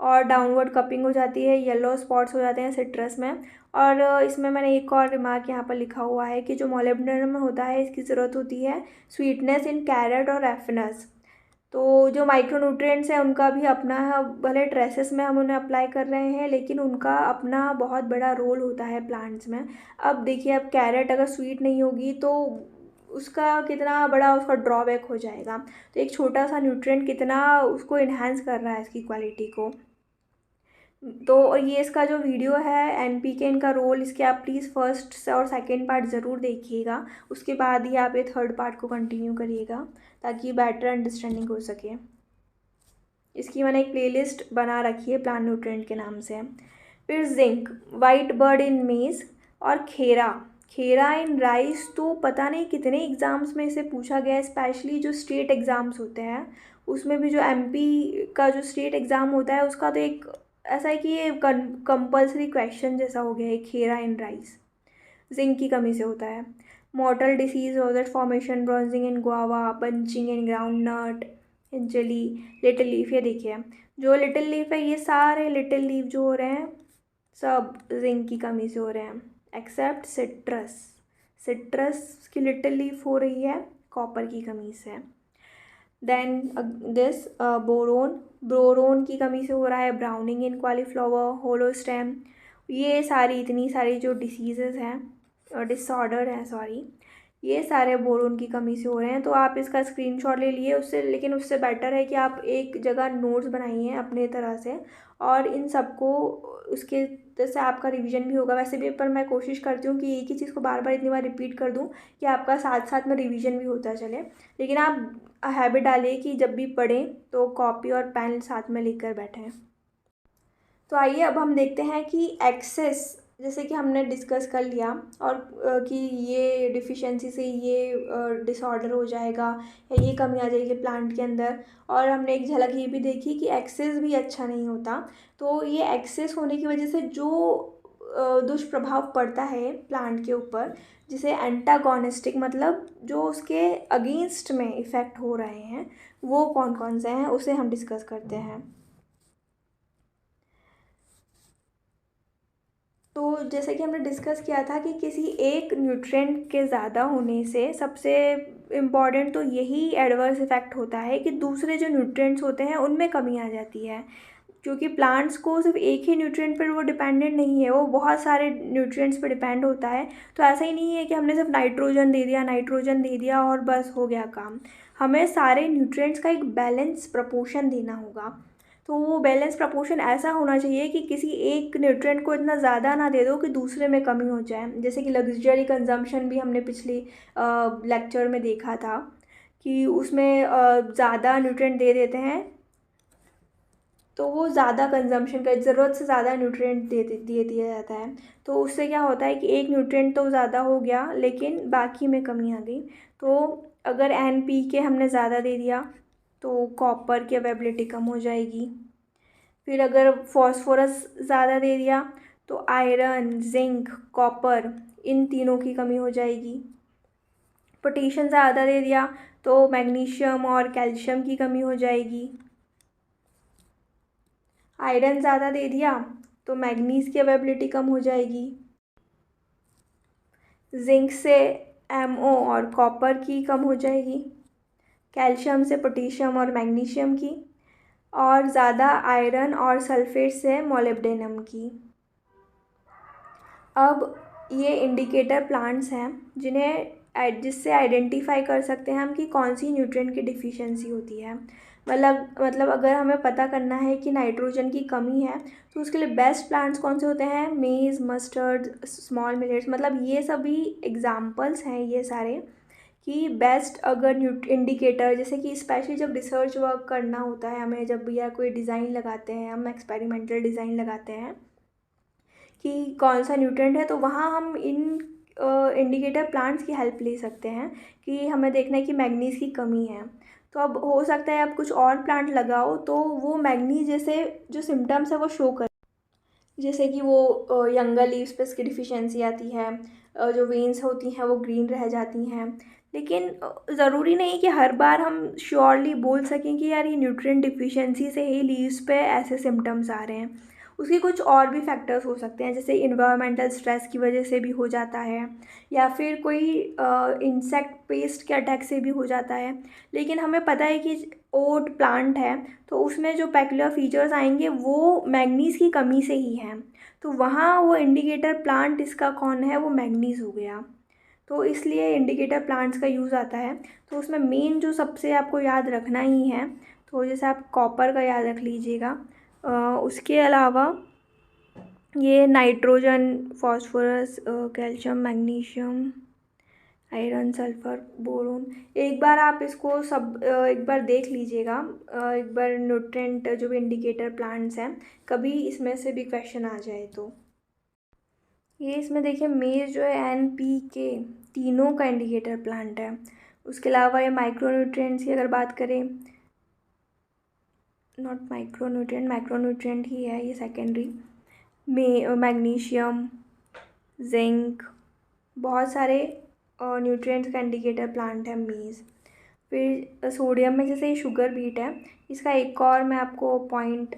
और डाउनवर्ड कपिंग हो जाती है, येलो स्पॉट्स हो जाते हैं सिट्रस में। और इसमें मैंने एक और रिमार्क यहाँ पर लिखा हुआ है कि जो मोलिब्डेनम में होता है इसकी ज़रूरत होती है स्वीटनेस इन कैरेट और एफिनस। तो जो माइक्रो न्यूट्रिएंट्स हैं उनका भी अपना है, भले ट्रेसेस में हम उन्हें अप्लाई कर रहे हैं लेकिन उनका अपना बहुत बड़ा रोल होता है प्लांट्स में। अब देखिए, अब कैरेट अगर स्वीट नहीं होगी तो उसका कितना बड़ा उसका ड्रॉबैक हो जाएगा। तो एक छोटा सा न्यूट्रिएंट कितना उसको इन्हांस कर रहा है इसकी क्वालिटी को। तो ये इसका जो वीडियो है एनपीके इनका रोल, इसके आप प्लीज़ फर्स्ट और सेकंड पार्ट ज़रूर देखिएगा, उसके बाद ही आप ये थर्ड पार्ट को कंटिन्यू करिएगा ताकि बेटर अंडरस्टैंडिंग हो सके। इसकी मैंने एक प्लेलिस्ट बना रखी है प्लांट न्यूट्रिएंट के नाम से। फिर जिंक, वाइट बर्ड इन मेज़ और खेरा, खेरा इन राइस, तो पता नहीं कितने एग्ज़ाम्स में इसे पूछा गया है, स्पेशली जो स्टेट एग्ज़ाम्स होते हैं उसमें भी। जो एमपी का जो स्टेट एग्ज़ाम होता है उसका तो एक ऐसा है कि ये कंपल्सरी क्वेश्चन जैसा हो गया है, खेरा इन राइस। जिंक की कमी से होता है। Mottle disease, rosette formation, bronzing in guava, bunching in ground nut, jelly, little leaf. ये देखिए, जो लिटिल लीफ है, ये सारे लिटिल लीफ जो हो रहे हैं सब जिंक की कमी से हो रहे हैं, एक्सेप्ट सिट्रस। सिट्रस की लिटिल लीफ हो रही है कॉपर की कमी से। देन दिस बोरोन, बोरोन की कमी से हो रहा है, browning in cauliflower, hollow stem. ये सारी इतनी सारी जो डिसीज़ेज़ हैं, डिसऑर्डर हैं सॉरी, ये सारे बोरोन की कमी से हो रहे हैं। तो आप इसका स्क्रीनशॉट ले लिए उससे, लेकिन उससे बेटर है कि आप एक जगह नोट्स बनाइए अपने तरह से और इन सबको, उसके जैसे आपका रिवीजन भी होगा। वैसे भी पर मैं कोशिश करती हूँ कि एक ही चीज़ को बार बार इतनी बार रिपीट कर दूँ कि आपका साथ साथ में रिवीजन भी होता चले। लेकिन आप हैबिट डालिए कि जब भी पढ़ें तो कॉपी और पेन साथ में लेकर बैठें। तो आइए अब हम देखते हैं कि एक्सेस, जैसे कि हमने डिस्कस कर लिया और कि ये डिफ़िशेंसी से ये डिसऑर्डर हो जाएगा या ये कमी आ जाएगी प्लांट के अंदर। और हमने एक झलक ये भी देखी कि एक्सेस भी अच्छा नहीं होता। तो ये एक्सेस होने की वजह से जो दुष्प्रभाव पड़ता है प्लांट के ऊपर, जिसे एंटागोनिस्टिक, मतलब जो उसके अगेंस्ट में इफ़ेक्ट हो रहे हैं, वो कौन कौन से हैं उसे हम डिस्कस करते हैं। तो जैसे कि हमने डिस्कस किया था कि किसी एक न्यूट्रिएंट के ज़्यादा होने से सबसे इम्पॉर्टेंट तो यही एडवर्स इफ़ेक्ट होता है कि दूसरे जो न्यूट्रिएंट्स होते हैं उनमें कमी आ जाती है। क्योंकि प्लांट्स को सिर्फ एक ही न्यूट्रिएंट पर वो डिपेंडेंट नहीं है, वो बहुत सारे न्यूट्रिएंट्स पर डिपेंड होता है। तो ऐसा ही नहीं है कि हमने सिर्फ नाइट्रोजन दे दिया और बस हो गया काम। हमें सारे न्यूट्रिएंट्स का एक बैलेंस प्रपोर्शन देना होगा। तो वो बैलेंस प्रपोर्शन ऐसा होना चाहिए कि किसी एक न्यूट्रिएंट को इतना ज़्यादा ना दे दो कि दूसरे में कमी हो जाए। जैसे कि लग्जरी कंजम्पशन भी हमने पिछली लेक्चर में देखा था कि उसमें ज़्यादा न्यूट्रिएंट दे देते हैं तो वो ज़्यादा कंजम्पशन का, ज़रूरत से ज़्यादा न्यूट्रिएंट दे दिया जाता है। तो उससे क्या होता है कि एक न्यूट्रिएंट तो ज़्यादा हो गया लेकिन बाकी में कमी आ गई। तो अगर NPK हमने ज़्यादा दे दिया तो कॉपर की अवेलेबिलिटी कम हो जाएगी। फिर अगर फॉस्फोरस ज़्यादा दे दिया तो आयरन, जिंक, कॉपर, इन तीनों की कमी हो जाएगी। पोटेशियम ज़्यादा दे दिया तो मैग्नीशियम और कैल्शियम की कमी हो जाएगी। आयरन ज़्यादा दे दिया तो मैग्नीज की अवेलेबिलिटी कम हो जाएगी। जिंक से MO और कॉपर की कम हो जाएगी। कैल्शियम से पोटेशियम और मैग्नीशियम की, और ज़्यादा आयरन और सल्फेट से मोलिब्डेनम की। अब ये इंडिकेटर प्लांट्स हैं जिससे आइडेंटिफाई कर सकते हैं हम कि कौन सी न्यूट्रिएंट की डिफ़िशियंसी होती है। मतलब अगर हमें पता करना है कि नाइट्रोजन की कमी है तो उसके लिए बेस्ट प्लांट्स कौन से होते हैं, मेज़, मस्टर्ड, स्मॉल मिलेट्स, मतलब ये सभी एग्जांपल्स हैं ये सारे कि बेस्ट अगर इंडिकेटर, जैसे कि स्पेशली जब रिसर्च वर्क करना होता है हमें, जब या कोई डिज़ाइन लगाते हैं, हम एक्सपेरिमेंटल डिज़ाइन लगाते हैं कि कौन सा न्यूट्रिएंट है, तो वहाँ हम इन इंडिकेटर प्लांट्स की हेल्प ले सकते हैं कि हमें देखना है कि मैग्नीज़ की कमी है। तो अब हो सकता है आप कुछ और प्लांट लगाओ तो वो मैग्नीज जैसे जो सिम्टम्स है वो शो कर, जैसे कि वो यंगर लीव्स पे इसकी डिफिशियंसी आती है, जो वेन्स होती हैं वो ग्रीन रह जाती हैं। लेकिन ज़रूरी नहीं कि हर बार हम श्योरली बोल सकें कि यार ये न्यूट्रिएंट डिफिशियंसी से ही लीव्स पे ऐसे सिम्टम्स आ रहे हैं। उसके कुछ और भी फैक्टर्स हो सकते हैं, जैसे इन्वायरमेंटल स्ट्रेस की वजह से भी हो जाता है, या फिर कोई इंसेक्ट पेस्ट के अटैक से भी हो जाता है। लेकिन हमें पता है कि ओट प्लांट है तो उसमें जो पेक्युलर फीचर्स आएंगे वो मैग्नीज़ की कमी से ही हैं, तो वहाँ वो इंडिकेटर प्लांट इसका कौन है, वो मैग्नीज़ हो गया। तो इसलिए इंडिकेटर प्लांट्स का यूज़ आता है। तो उसमें मेन जो सबसे आपको याद रखना ही है, तो जैसे आप कॉपर का याद रख लीजिएगा। उसके अलावा ये nitrogen, phosphorus, calcium, magnesium, iron, sulphur, boron, एक बार आप इसको सब एक बार देख लीजिएगा। एक बार न्यूट्रेंट जो भी इंडिकेटर प्लांट्स हैं, कभी इसमें से भी क्वेश्चन आ जाए तो ये इसमें देखिए मेज जो है NPK तीनों का इंडिकेटर प्लांट है। उसके अलावा ये माइक्रोन्यूट्रिएंट्स की अगर बात करें, नॉट माइक्रोन्यूट्रिएंट, माइक्रोन्यूट्रिएंट ही है ये सेकेंडरी में, मैग्नीशियम, जिंक, बहुत सारे न्यूट्रिएंट्स का इंडिकेटर प्लांट है मेज। फिर सोडियम में जैसे ये शुगर बीट है, इसका एक और मैं आपको पॉइंट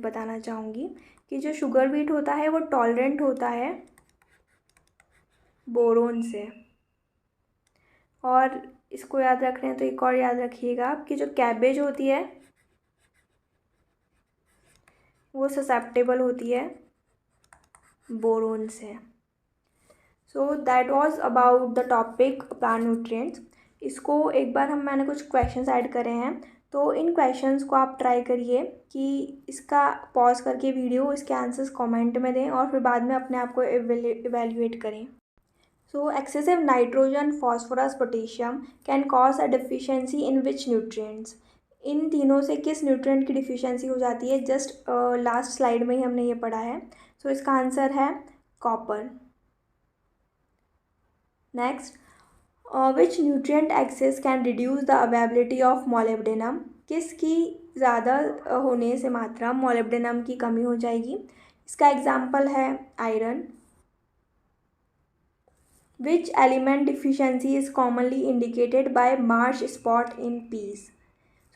बताना चाहूँगी कि जो शुगर बीट होता है वो टॉलरेंट होता है बोरोन से। और इसको याद रख रहे हैं तो एक और याद रखिएगा कि जो कैबेज होती है वो ससेप्टेबल होती है बोरोन से। So that was about the topic plant nutrients. इसको एक बार मैंने कुछ क्वेश्चंस ऐड करे हैं, तो इन क्वेश्चंस को आप ट्राई करिए कि इसका पॉज करके वीडियो, इसके आंसर्स कमेंट में दें और फिर बाद में अपने आप को इवेल्युएट करें। So excessive nitrogen, phosphorus, potassium can cause a deficiency in which nutrients. इन तीनों से किस न्यूट्रिएंट की डिफिशियंसी हो जाती है, जस्ट लास्ट स्लाइड में ही हमने ये पढ़ा है। सो इसका आंसर है copper. Next, which nutrient excess can reduce the availability of molybdenum. किसकी ज़्यादा होने से मात्रा मोलिब्डेनम की कमी हो जाएगी। इसका एग्जाम्पल है iron. Which element deficiency is commonly indicated by marsh spot in peas?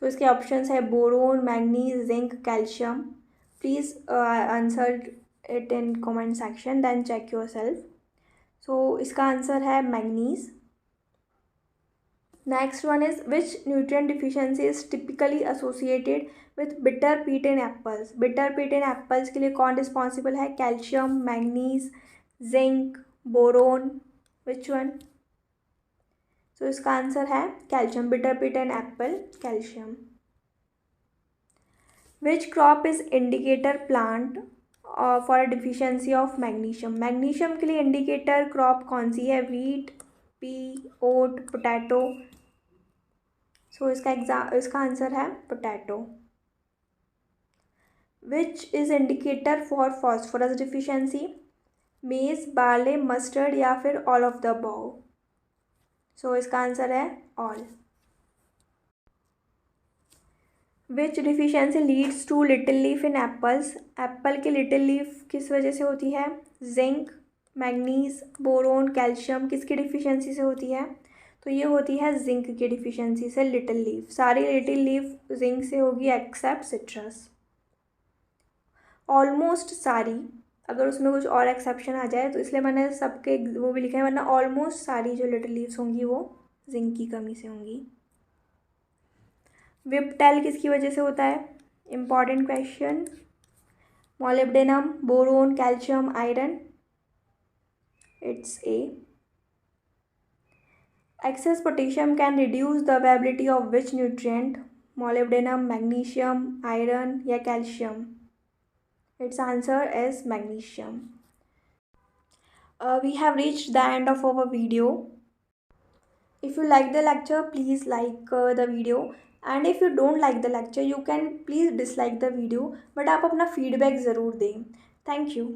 So इसके ऑप्शंस है boron, manganese, zinc, calcium. Please answer it in comment section, then check yourself. So इसका आंसर है manganese. Next one is which nutrient deficiency is typically associated with bitter pit in apples. Bitter pit in apples के लिए कौन रिस्पॉन्सिबल है, calcium, manganese, zinc, boron, which one. So इसका आंसर है calcium, bitter pit in apple, calcium. Which crop is indicator plant for a deficiency of magnesium. Magnesium के लिए इंडिकेटर क्रॉप कौन सी है, wheat, pea, oat, potato. So इसका आंसर है potato. Which is indicator for phosphorus deficiency, maize, barley, mustard या फिर all of the above. So इसका आंसर है all. Which deficiency leads to little leaf in apples. Apple की लिटिल लीफ किस वजह से होती है, जिंक, मैग्नीज, बोरोन, कैल्शियम, किसकी डिफिशियंसी से होती है, तो ये होती है जिंक की डिफिशियंसी से लिटिल लीफ। सारी लिटिल लीफ जिंक से होगी एक्सेप्ट सिट्रस, ऑलमोस्ट सारी। अगर उसमें कुछ और एक्सेप्शन आ जाए तो इसलिए मैंने सबके वो भी लिखे हैं, वरना ऑलमोस्ट सारी जो लिटिल लीव्स होंगी वो जिंक की कमी से होंगी। विप्टेल किसकी वजह से होता है, important question. Molybdenum, boron, calcium, iron, it's a. Access potassium can reduce the availability of which nutrient, molybdenum, magnesium, iron या calcium. Its answer is magnesium. We have reached the end of our video. If you like the lecture, please like the video. And if you don't like the lecture, you can please dislike the video. But आप अपना feedback ज़रूर दें. Thank you.